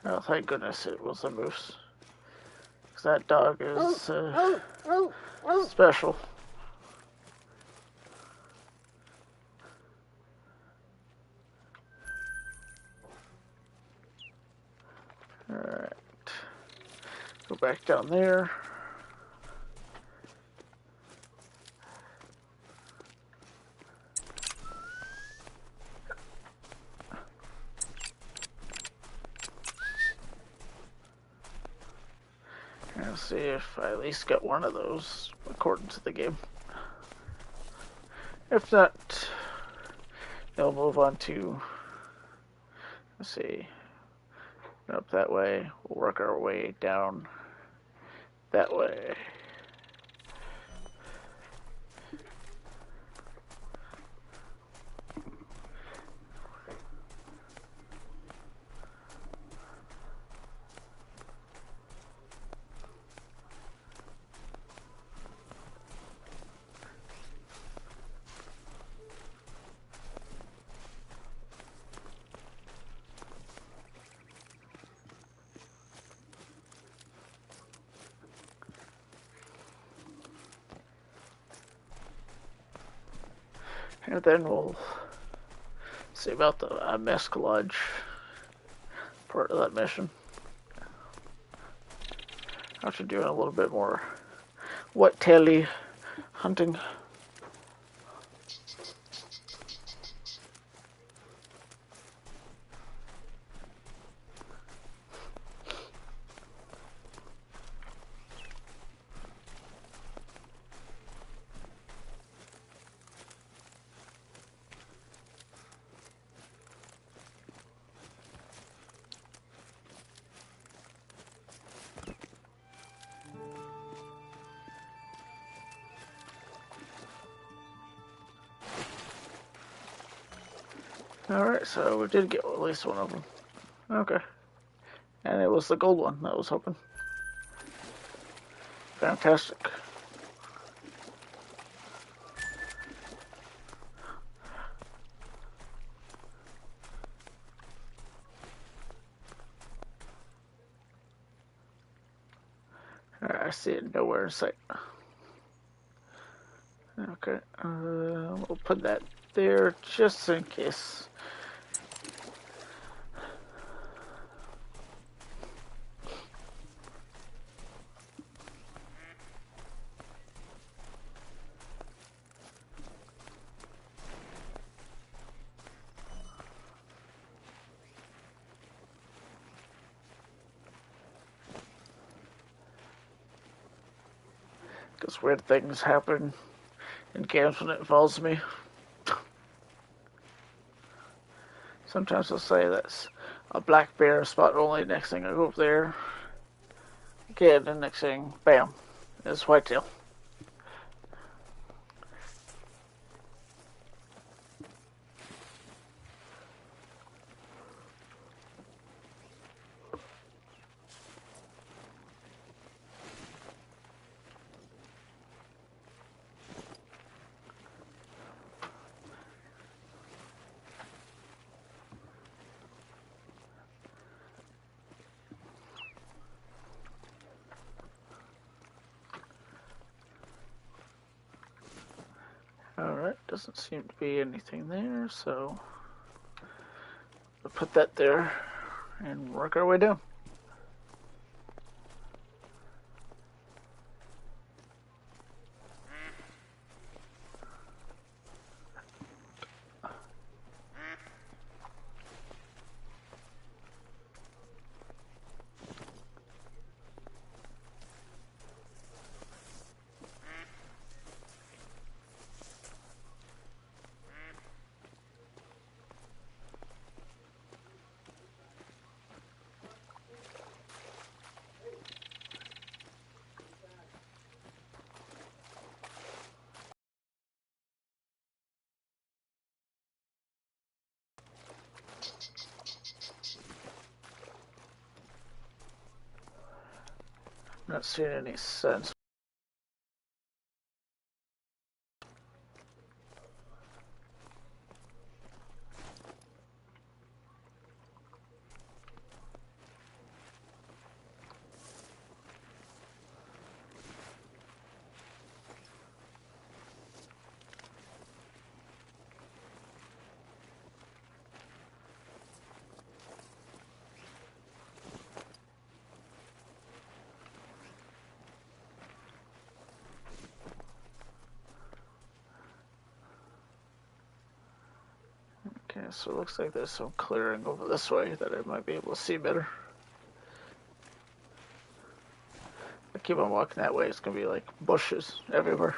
Oh, thank goodness it was a moose. Because that dog is special. Alright. Go back down there. And see if I at least got one of those according to the game. If not, they'll move on to, let's see, up that way. We'll work our way down that way. And then we'll see about the Mesk Lodge part of that mission. After doing a little bit more whitetail hunting. Alright, so we did get at least one of them. Okay. And it was the gold one that I was hoping. Fantastic. Alright, I see it nowhere in sight. Okay, we'll put that there just in case. Because weird things happen in games when it involves me. Sometimes I'll say that's a black bear spot only. Next thing I go up there, again, the next thing, bam, it's whitetail. Doesn't seem to be anything there, so we'll put that there and work our way down. Not seeing any sense. Okay, so it looks like there's some clearing over this way that I might be able to see better. If I keep on walking that way, it's going to be like bushes everywhere.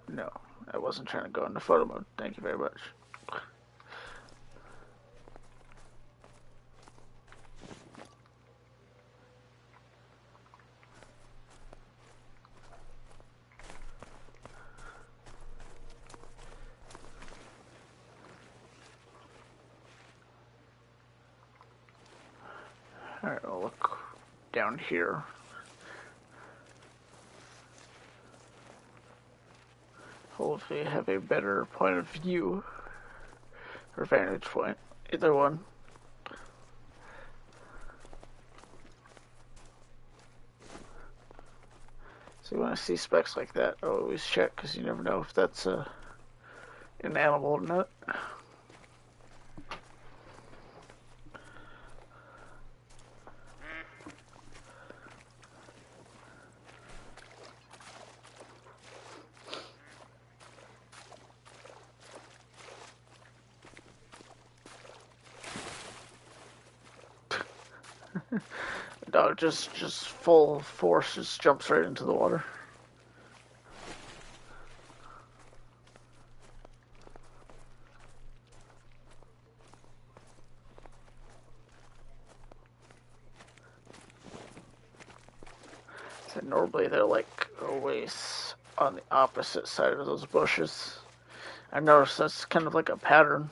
No, I wasn't trying to go into photo mode. Thank you very much. Alright, I'll look down here. Hopefully have a better point of view or vantage point. Either one. See, when I see specks like that, I always check because you never know if that's an animal or not. The dog just full force just jumps right into the water. So normally they're like always on the opposite side of those bushes. I noticed that's kind of like a pattern.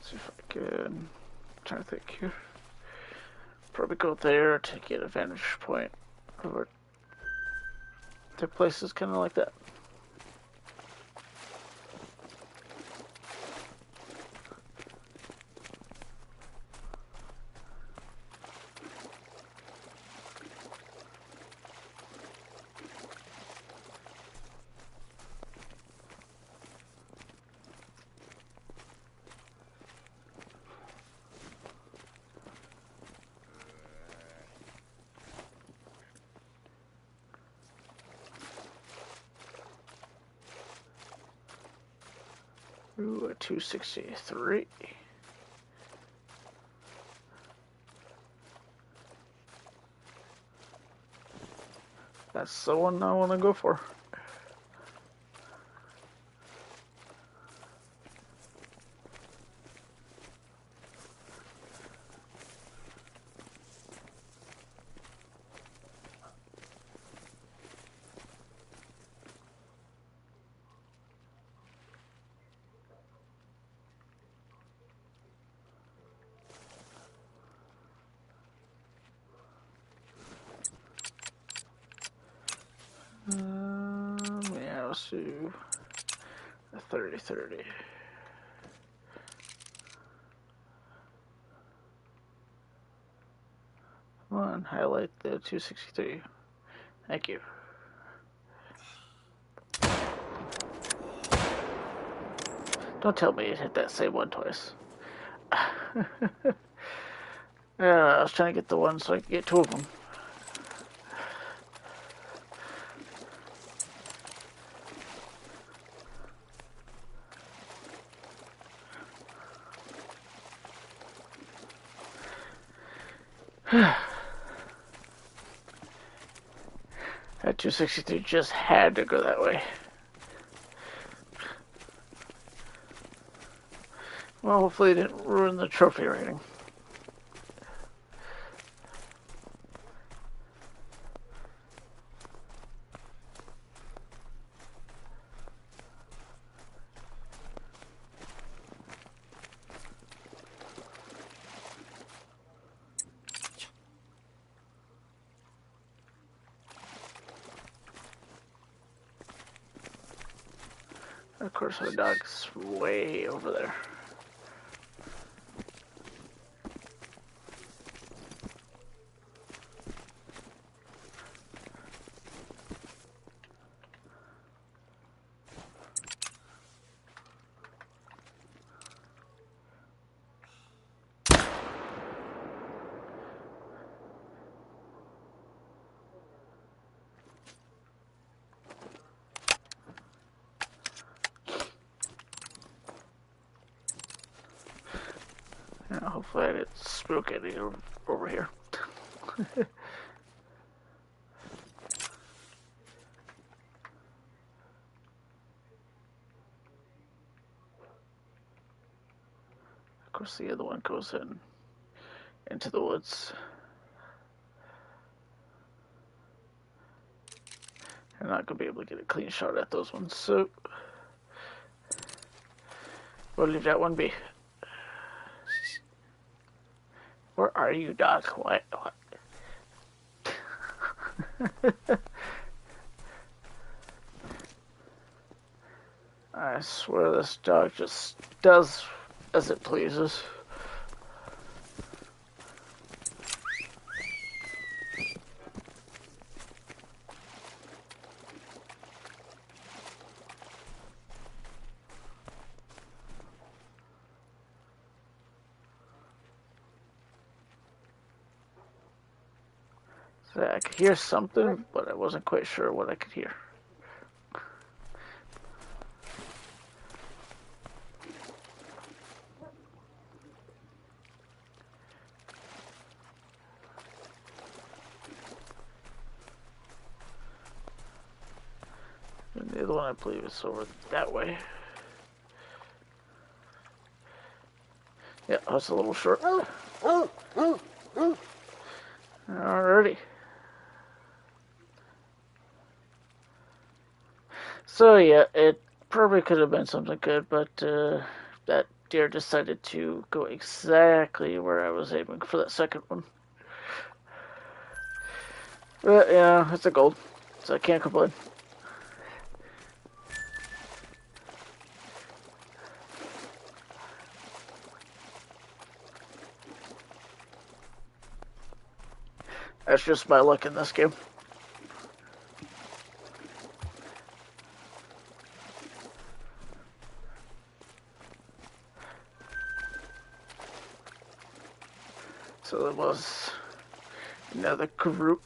See if I can. I'm trying to think here. Probably go there to get a vantage point over the places kind of like that. Ooh, a 263. That's the one I want to go for. 30-30. Come on, highlight the 263. Thank you. Don't tell me it hit that same one twice. Yeah, I was trying to get the one so I could get two of them. That 263 just had to go that way. Well, hopefully it didn't ruin the trophy rating. Of course, our dog's way over there. Yeah, hopefully I didn't spook any over here. Of course, the other one goes into the woods. I'm not going to be able to get a clean shot at those ones, so we'll leave that one be. Where are you, dog? What? I swear this dog just does as it pleases. So I could hear something, but I wasn't quite sure what I could hear. And the other one, I believe, is over that way. Yeah, that's a little short. Alrighty. So yeah, it probably could have been something good, but that deer decided to go exactly where I was aiming for that second one. But yeah, it's a gold, so I can't complain. That's just my luck in this game. So there was another group.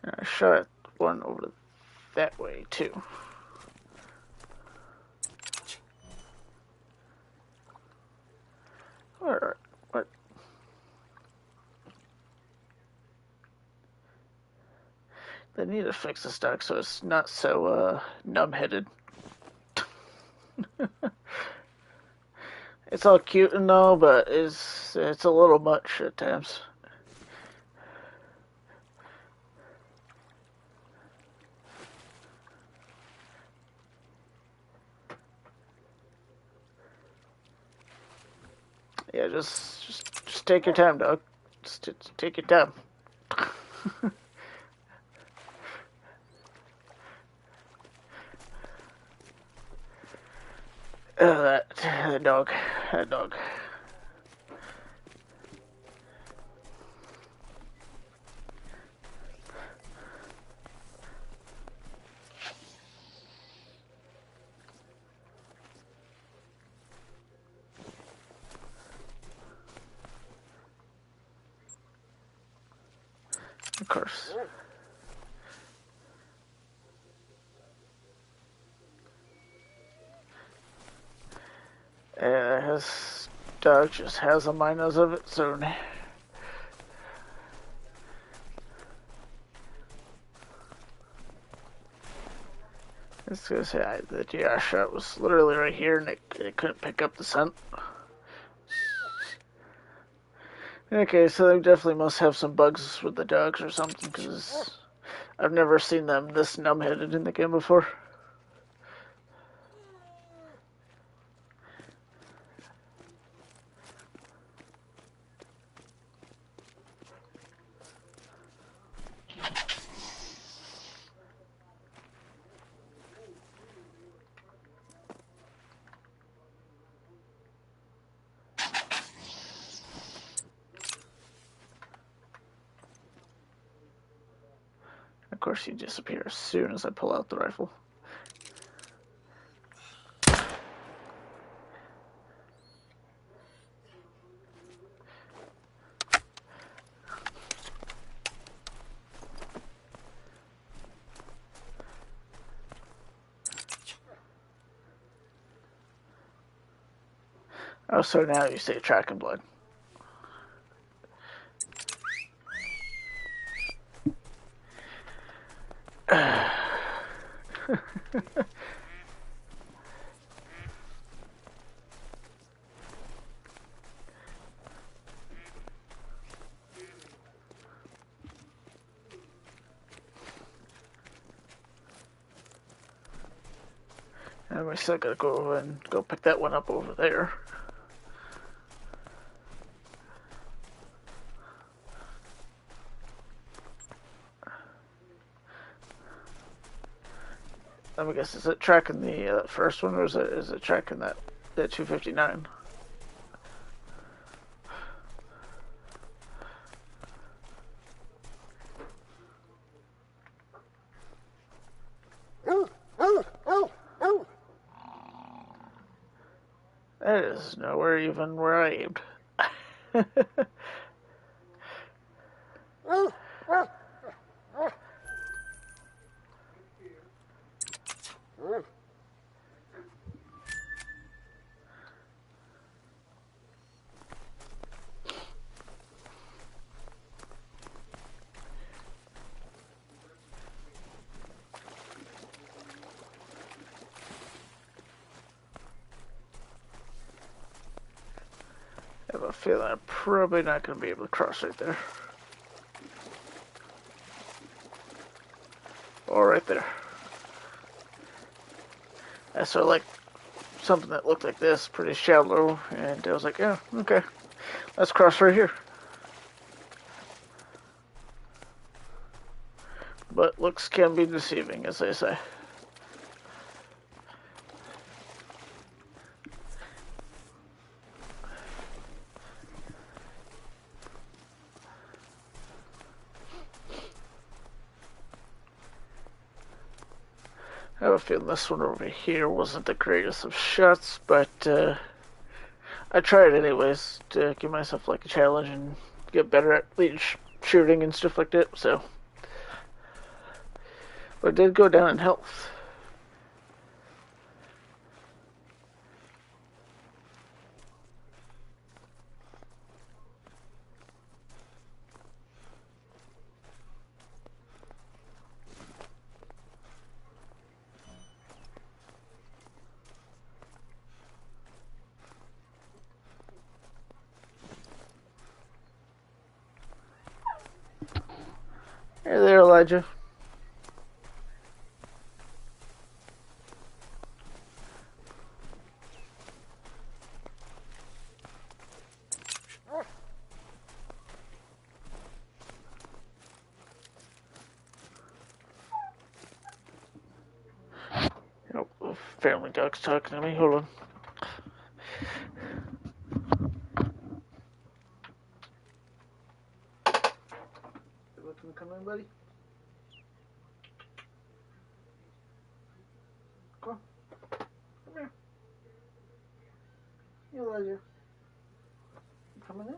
And I shot one over that way too. Alright, what? They need to fix this dog so it's not so numb-headed. It's all cute and all, but it's a little much at times. Yeah, just take your time, dog. Just take your time. That dog. That dog. Of course. His dog just has a mind of its own. I was gonna say the GR shot was literally right here, and it couldn't pick up the scent. Okay, so they definitely must have some bugs with the dogs or something, because I've never seen them this numb-headed in the game before. Of course, he disappears as soon as I pull out the rifle. Oh, so now you say tracking blood. And we still gotta go and go pick that one up over there. Let me guess, is it tracking the first one, or is it tracking that 259? That is nowhere even where I aimed. I have a feeling I'm probably not going to be able to cross right there. Or right there. I saw like something that looked like this, pretty shallow, and I was like, yeah, okay, let's cross right here. But looks can be deceiving, as they say. I have a feeling this one over here wasn't the greatest of shots, but I tried anyways to give myself like a challenge and get better at lead shooting and stuff like that, so. But it did go down in health. Hey there, Elijah. Oh, family dog's talking to me. Hold on. buddy. Come on. Come here. Elijah. You coming in?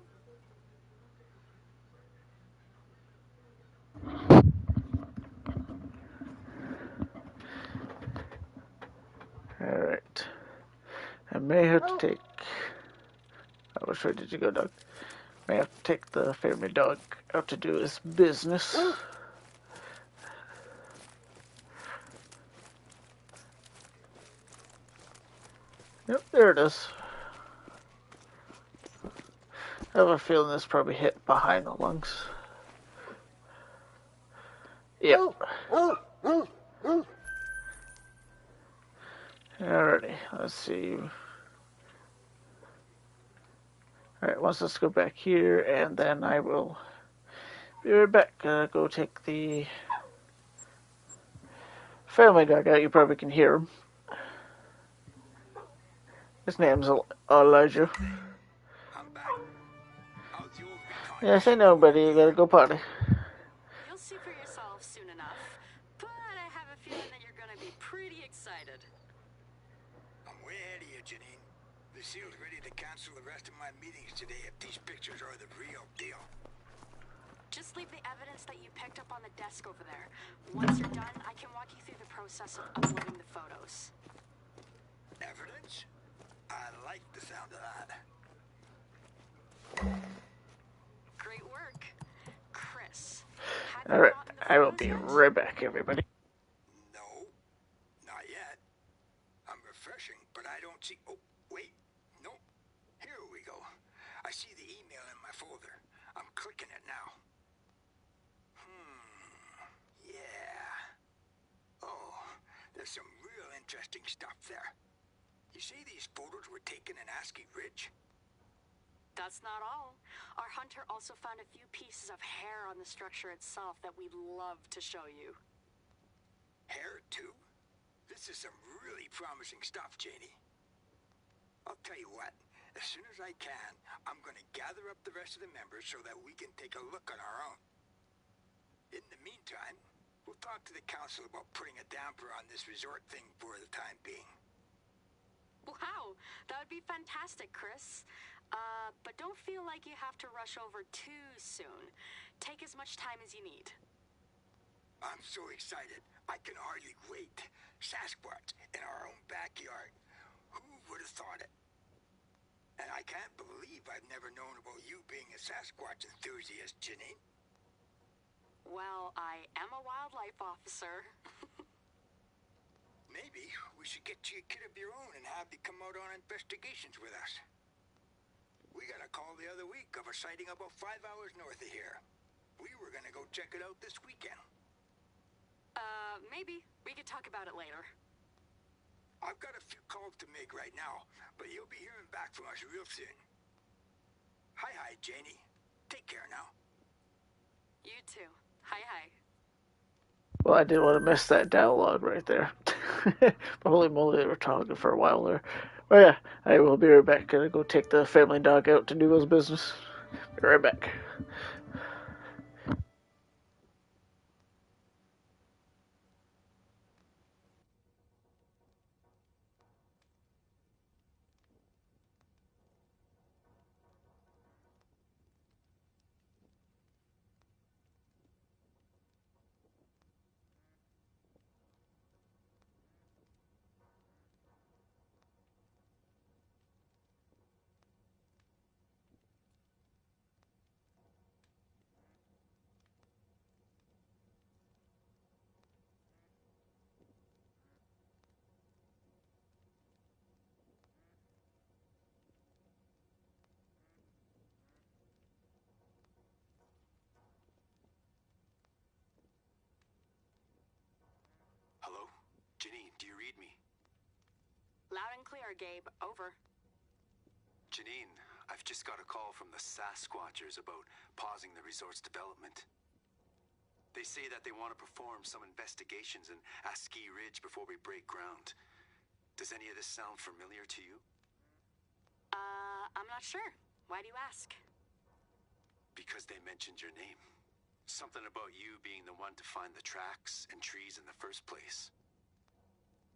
Alright. I may have to take... Oh, which way did you go, dog? May have to take the family dog out to do his business. Yep, there it is. I have a feeling this probably hit behind the lungs. Yep. Alrighty, let's see. Alright, let's go back here, and then I will be right back. Go take the family dog out. You probably can hear him. His name's Elijah. I'm back. How's the old recon? Yes, I know, buddy. You gotta go potty. You'll see for yourself soon enough, but I have a feeling that you're gonna be pretty excited. I'm way ahead of you, Janine. The SEAL's ready to cancel the rest of my meetings today if these pictures are the real deal. Just leave the evidence that you picked up on the desk over there. Once you're done, I can walk you through the process of uploading the photos. Evidence? I like the sound of that. Great work. Chris, have you Alright, gotten the I will photos be yet? right back, everybody. No, not yet. I'm refreshing, but I don't see... Oh, wait. No. Here we go. I see the email in my folder. I'm clicking it now. Yeah. Oh, there's some real interesting stuff there. You see these photos were taken in Askiy Ridge? That's not all. Our hunter also found a few pieces of hair on the structure itself that we'd love to show you. Hair, too? This is some really promising stuff, Janie. I'll tell you what. As soon as I can, I'm going to gather up the rest of the members so that we can take a look on our own. In the meantime, we'll talk to the council about putting a damper on this resort thing for the time being. Wow, that would be fantastic, Chris. But don't feel like you have to rush over too soon. Take as much time as you need. I'm so excited. I can hardly wait. Sasquatch in our own backyard. Who would have thought it? And I can't believe I've never known about you being a Sasquatch enthusiast, Janine. Well, I am a wildlife officer. Maybe we should get you a kid of your own and have you come out on investigations with us. We got a call the other week of a sighting about 5 hours north of here. We were gonna go check it out this weekend. Maybe. We could talk about it later. I've got a few calls to make right now, but you'll be hearing back from us real soon. Hi, Janie. Take care now. You too. Hi. Well, I didn't want to miss that dialogue right there. Holy moly, they were talking for a while there. Oh yeah, I will be right back. Gonna go take the family dog out to do his business. Be right back. Hello? Janine, do you read me? Loud and clear, Gabe. Over. Janine, I've just got a call from the Sasquatchers about pausing the resort's development. They say that they want to perform some investigations in Askiy Ridge before we break ground. Does any of this sound familiar to you? I'm not sure. Why do you ask? Because they mentioned your name. Something about you being the one to find the tracks and trees in the first place.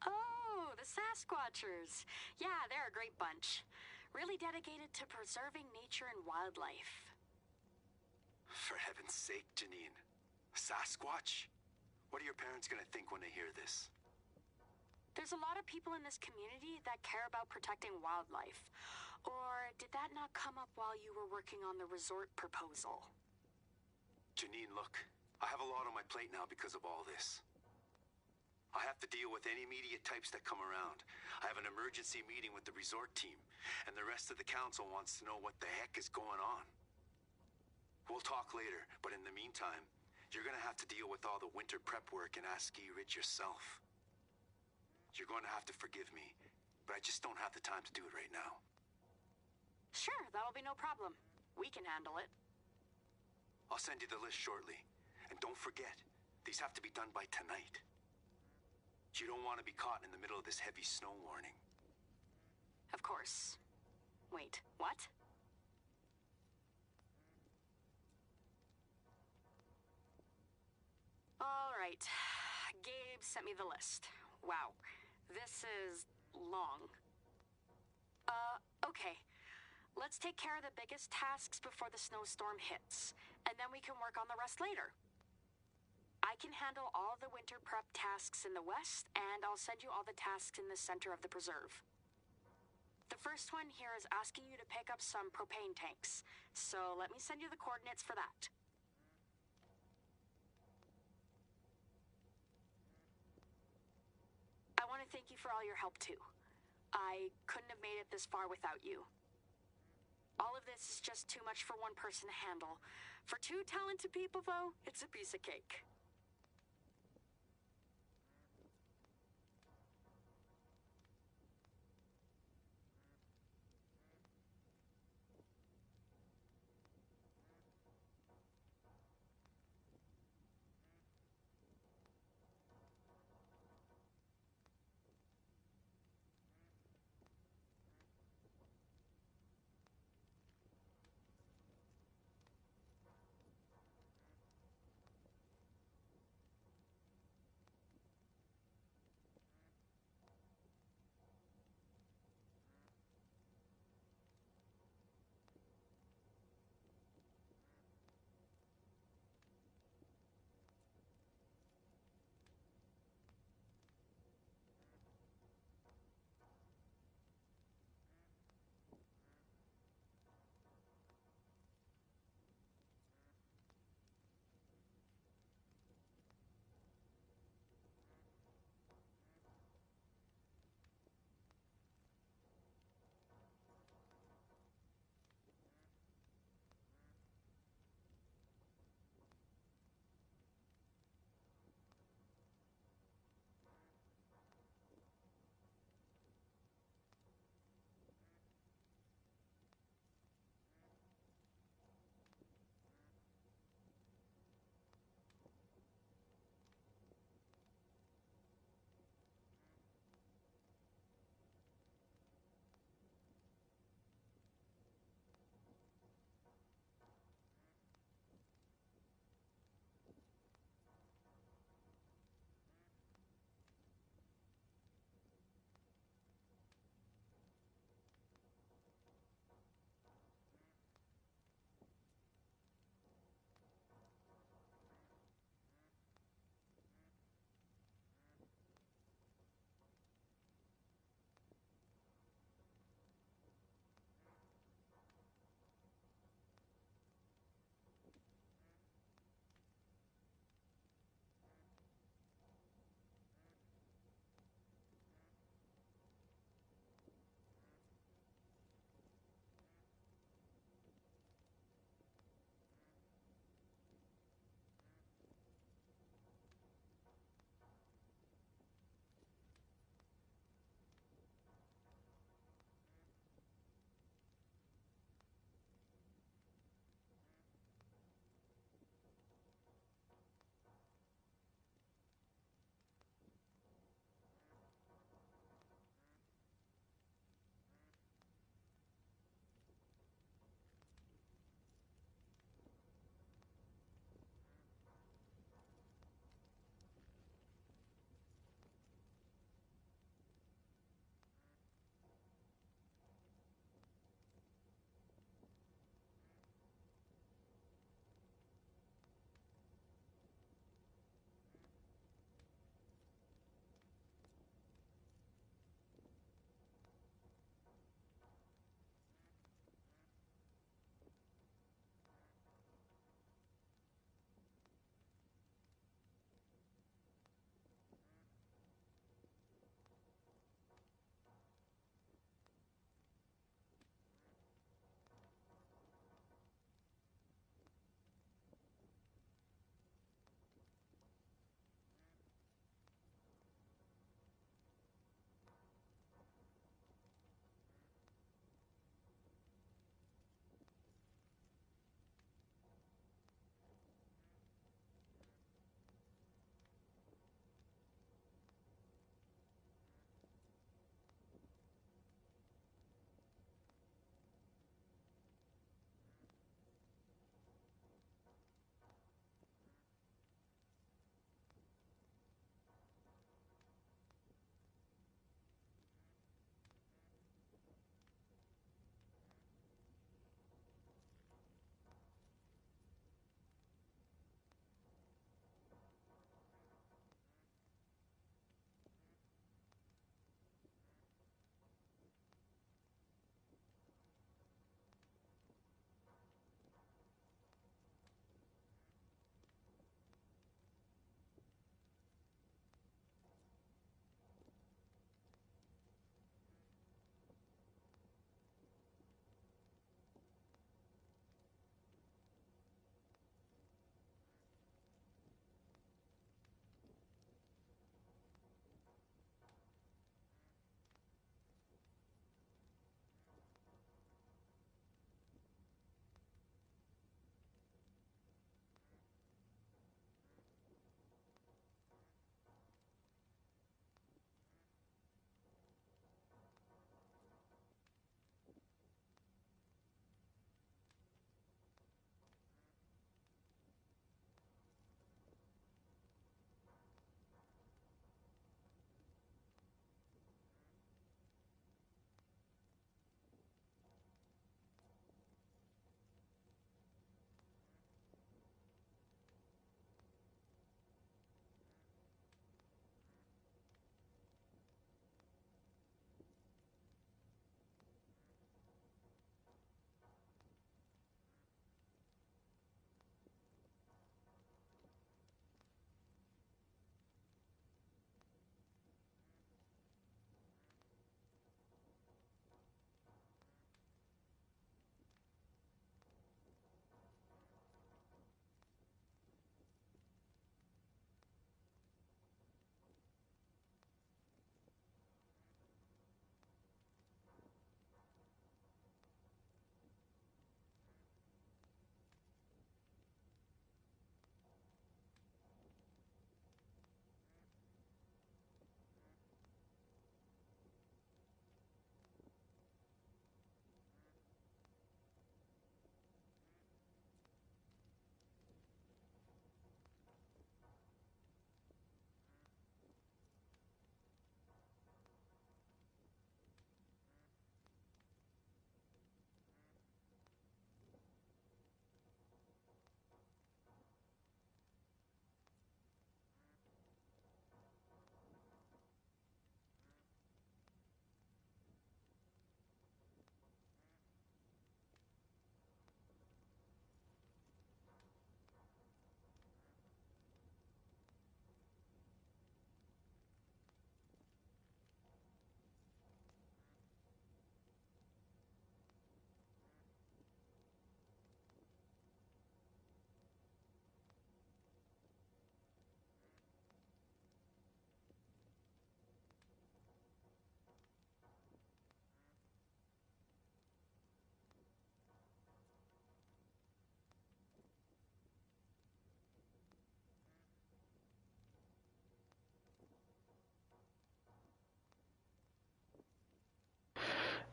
Oh, the Sasquatchers. Yeah, they're a great bunch. Really dedicated to preserving nature and wildlife. For heaven's sake, Janine. Sasquatch? What are your parents gonna think when they hear this? There's a lot of people in this community that care about protecting wildlife. Or did that not come up while you were working on the resort proposal? Janine, look. I have a lot on my plate now because of all this. I have to deal with any media types that come around. I have an emergency meeting with the resort team, and the rest of the council wants to know what the heck is going on. We'll talk later, but in the meantime, you're gonna have to deal with all the winter prep work in Askiy Ridge yourself. You're going to have to forgive me, but I just don't have the time to do it right now. Sure, that'll be no problem. We can handle it. I'll send you the list shortly. And don't forget, these have to be done by tonight. You don't want to be caught in the middle of this heavy snow warning. Of course. Wait, what? All right. Gabe sent me the list. Wow. This is long. Okay. Let's take care of the biggest tasks before the snowstorm hits, and then we can work on the rest later. I can handle all the winter prep tasks in the west, and I'll send you all the tasks in the center of the preserve. The first one here is asking you to pick up some propane tanks, so let me send you the coordinates for that. I want to thank you for all your help, too. I couldn't have made it this far without you. All of this is just too much for one person to handle. For two talented people, though, it's a piece of cake.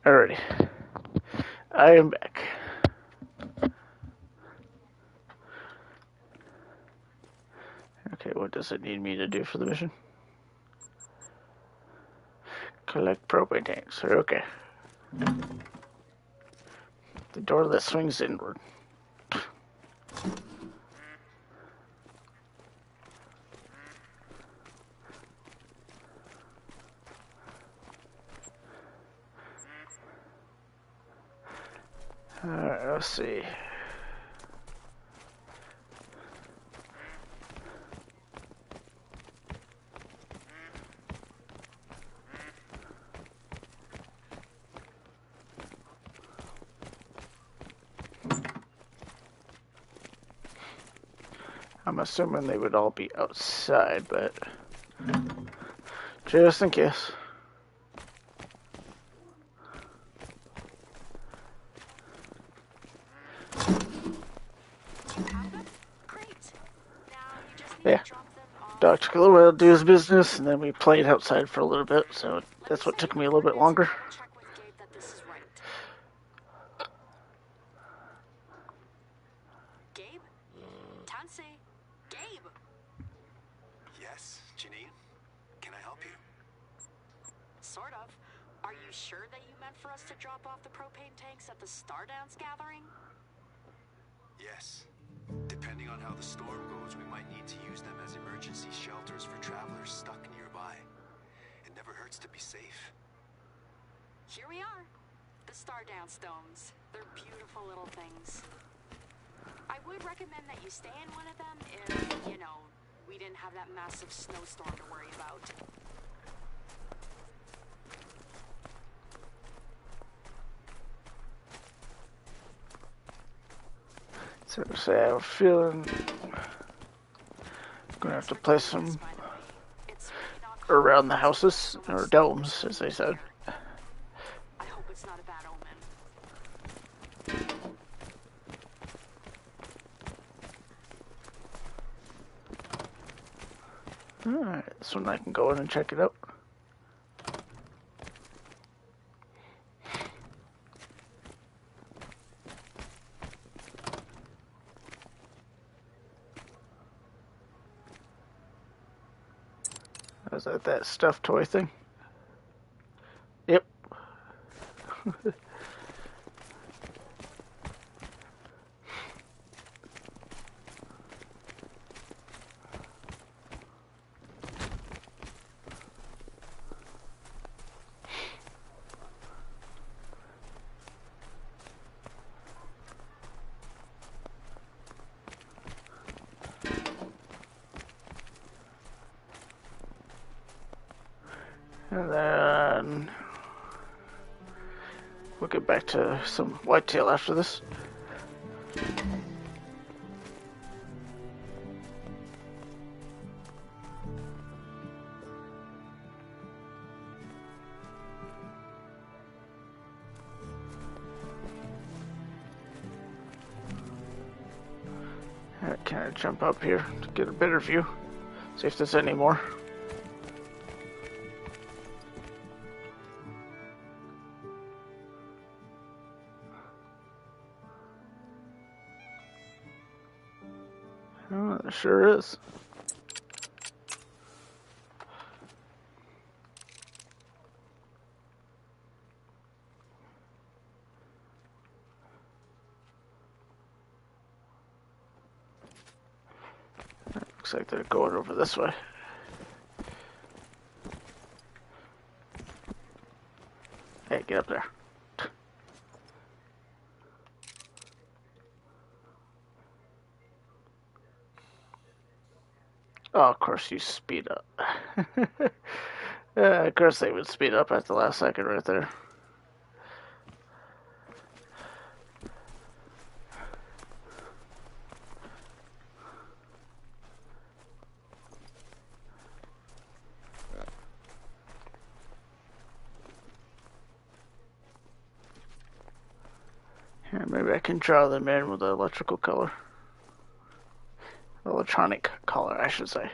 Alrighty. I am back. Okay, what does it need me to do for the mission? Collect propane tanks. Okay. The door that swings inward. Alright, let's see. I'm assuming they would all be outside, but just in case. Yeah. Dr. Killer will do his business, and then we played outside for a little bit, so that's what took me a little bit longer. Gabe? Tansei? Gabe? Yes, Janine? Can I help you? Sort of. Are you sure that you meant for us to drop off the propane tanks at the Stardance gathering? Yes. Depending on how the storm goes, we might need to use them as emergency shelters for travelers stuck nearby. It never hurts to be safe. Here we are. The Stardance domes. They're beautiful little things. I would recommend that you stay in one of them if, you know, we didn't have that massive snowstorm to worry about. So say I have a feeling I'm gonna have to place some around the houses, or domes, as they said. I hope it's not a bad omen. Alright, this one I can go in and check it out. Is that stuffed toy thing? Yep. And then we'll get back to some whitetail after this. I kind of jump up here to get a better view. See if there's any more. Oh, there sure is. Looks like they're going over this way. Hey, get up there. Oh, of course you speed up. Of course they would speed up at the last second right there. Here, maybe I can draw them in with the electrical color. Electronic color, I should say.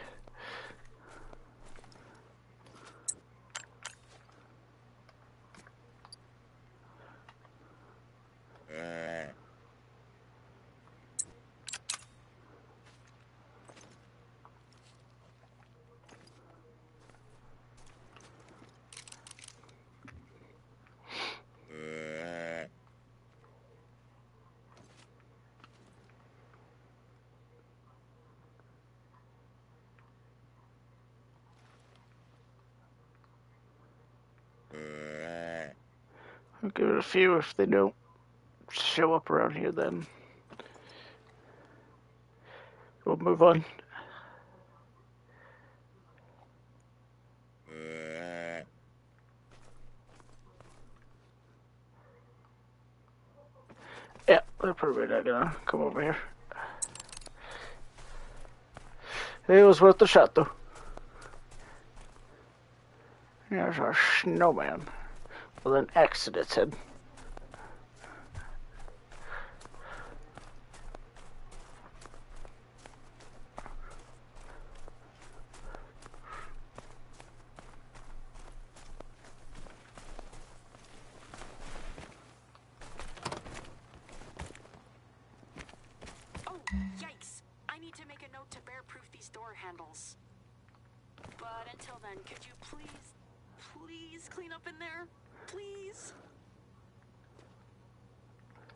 I'll give it a few if they don't show up around here, then we'll move on. Yeah, they're probably not gonna come over here. It was worth the shot, though. There's our snowman with an X in its head. Yikes! I need to make a note to bear-proof these door handles. But until then, could you please clean up in there? Please?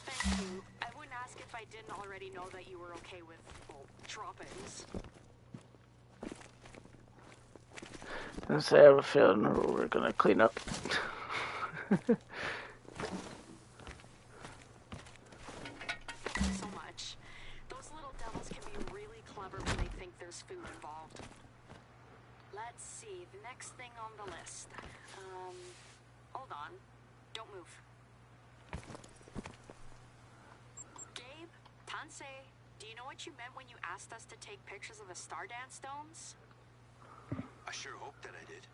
Thank you. I wouldn't ask if I didn't already know that you were okay with, well, drop-ins. I have a feeling we're gonna clean up. So much. Those little devils can be really clever when they think there's food involved. Let's see, the next thing on the list. Hold on. Don't move. Gabe, Tansei, do you know what you meant when you asked us to take pictures of the Star Dance domes? I sure hope that I did.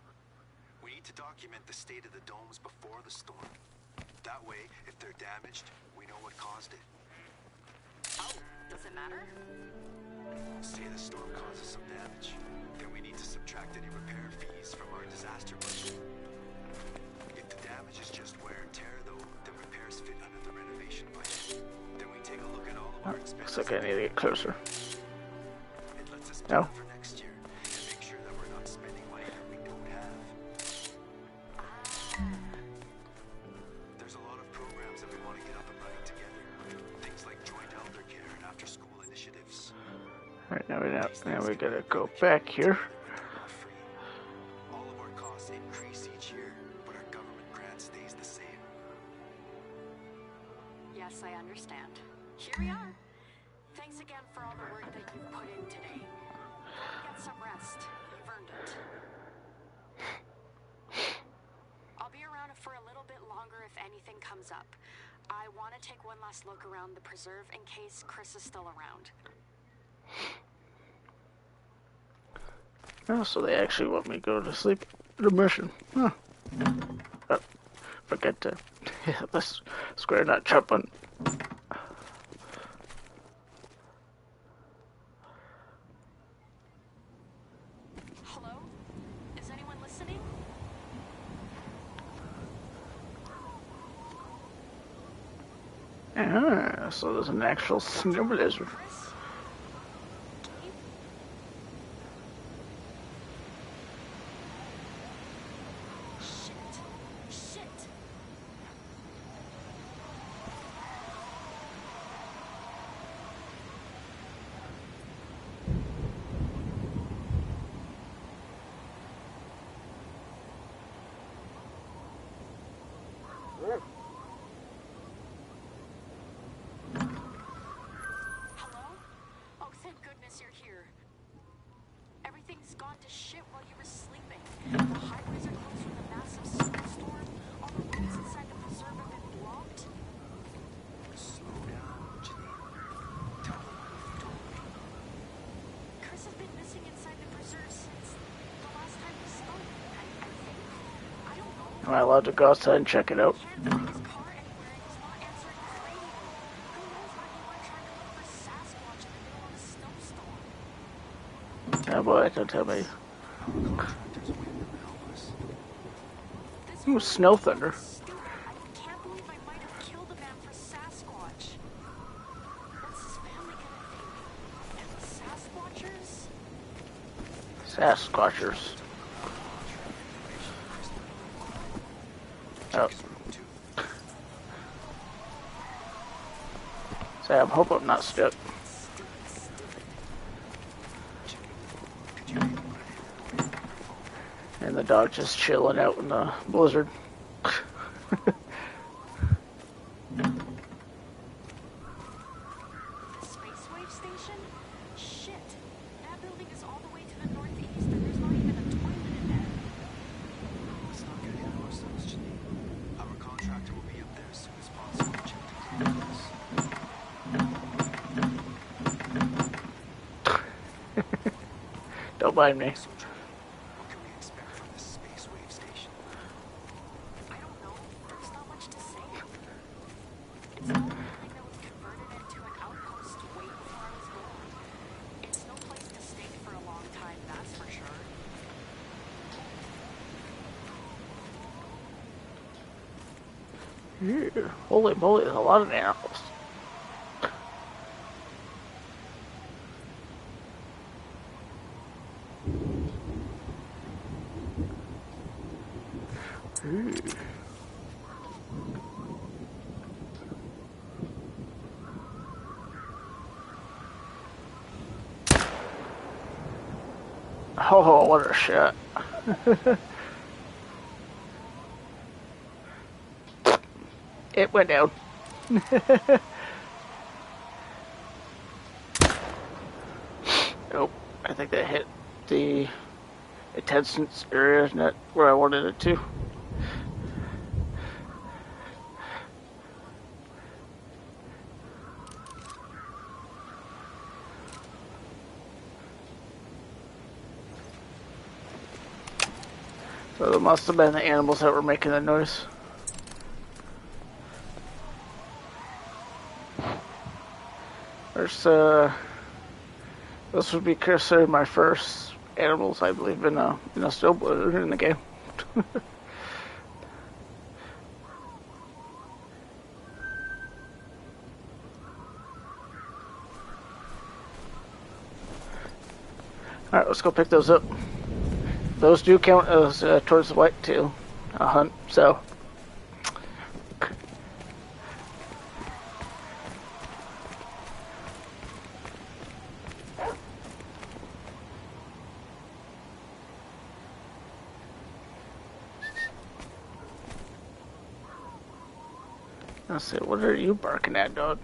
We need to document the state of the domes before the storm. That way, if they're damaged, we know what caused it. Oh, does it matter? Say the storm causes some damage, then we need to subtract any repair fees from our disaster budget. If the damage is just wear and tear, though, then repairs fit under the renovation budget. Then we take a look at all of our expenses. Looks like I need to get closer. It lets us No. plan for next year and make sure that we're not spending money that we don't have. There's a lot of programs that we want to get up and running together. Things like joint elder care and after-school initiatives. Alright, now we gotta go back here. All of our costs increase each year, but our government grant stays the same. Yes, I understand. Here we are. Thanks again for all the work that you've put in today. Get some rest. You've earned it. I'll be around for a little bit longer if anything comes up. I want to take one last look around the preserve in case Chris is still around. Oh, so they actually want me to go to sleep at the mission. Huh. Oh, forget to hit the square nut jump button. Hello? Is anyone listening? Ah, so there's an actual snow blizzard. Chris? Gabe? Shit. Hello? Oh, thank goodness you're here. Everything's gone to shit while you were sleeping. The highways are closed with a massive snowstorm. All the roads inside the preserve have been blocked. Slow down, Janine. Tell them what you told me. Chris has been missing inside the preserve since the last time we spoke. I think. I don't know. Am I allowed to go outside and check it out? Can't find his car anywhere and he's not answering his radio. Who knows where he went trying to look for Sasquatch in the middle of a snowstorm? Oh boy, don't tell me. Contractors waiting to help us. This Ooh, really snow is thunder. stupid. I can't believe I might have killed a man for Sasquatch. What's his family gonna think? And the Sasquatchers? Sasquatchers. Oh. So I hope I'm not stuck. And the dog just chilling out in the blizzard. mind me. Soldier, what can we expect from this space wave station? I don't know. There's not much to say. It's an old building that was converted into an outpost way before I was born. It's no place to stay for a long time, that's for sure. Yeah. Holy moly, there's a lot of animals. Oh, what a shot. It went down. Nope. I think that hit the attachments area, not where I wanted it to. So it must have been the animals that were making the noise. There's, this would be considered my first animals, I believe, in a snowboarder in the game. Alright, let's go pick those up. Those do count as towards the whitetail hunt, so. Let's see, what are you barking at, dog?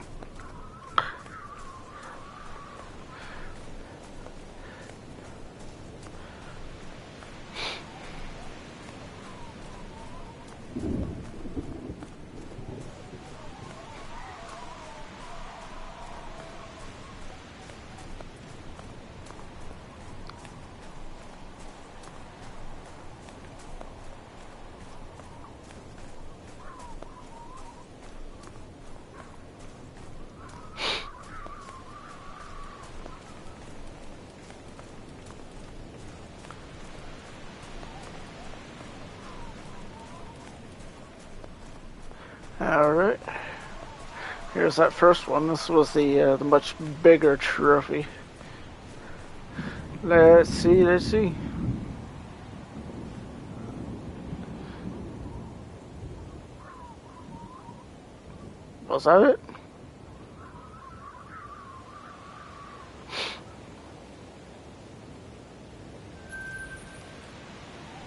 Alright. Here's that first one. This was the much bigger trophy. Let's see. Was that it?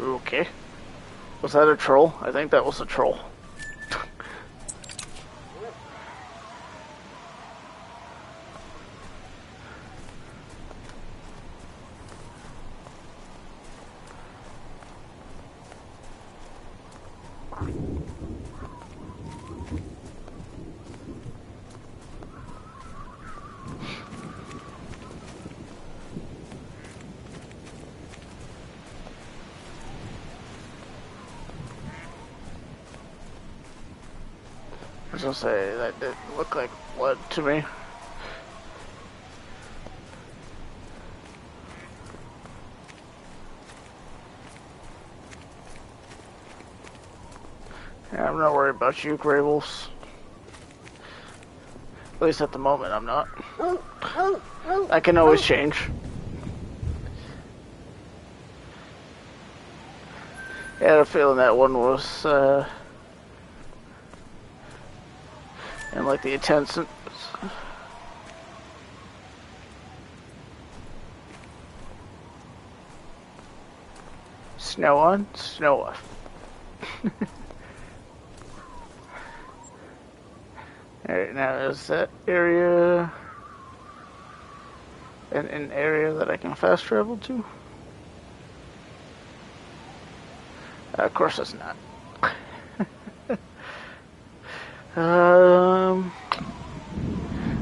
Okay. Was that a troll? I think that was a troll. I was gonna say, that didn't look like blood to me. Yeah, I'm not worried about you, Grey Wolves. At least at the moment, I'm not. I can always change. I had a feeling that one was, and like the attendance. Snow on, snow off. Alright, now is that area an area that I can fast travel to? Of course it's not.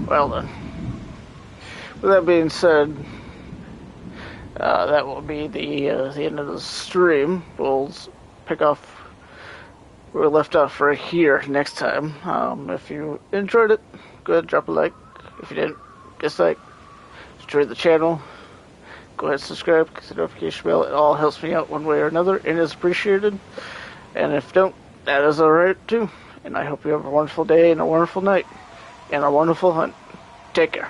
Well then. With that being said, that will be the end of the stream. We'll pick off where we left off right here next time. If you enjoyed it, go ahead and drop a like. If you didn't, dislike. Enjoy the channel, go ahead and subscribe, click the notification bell. It all helps me out one way or another and is appreciated. And if you don't, that is alright too. And I hope you have a wonderful day and a wonderful night and a wonderful hunt. Take care.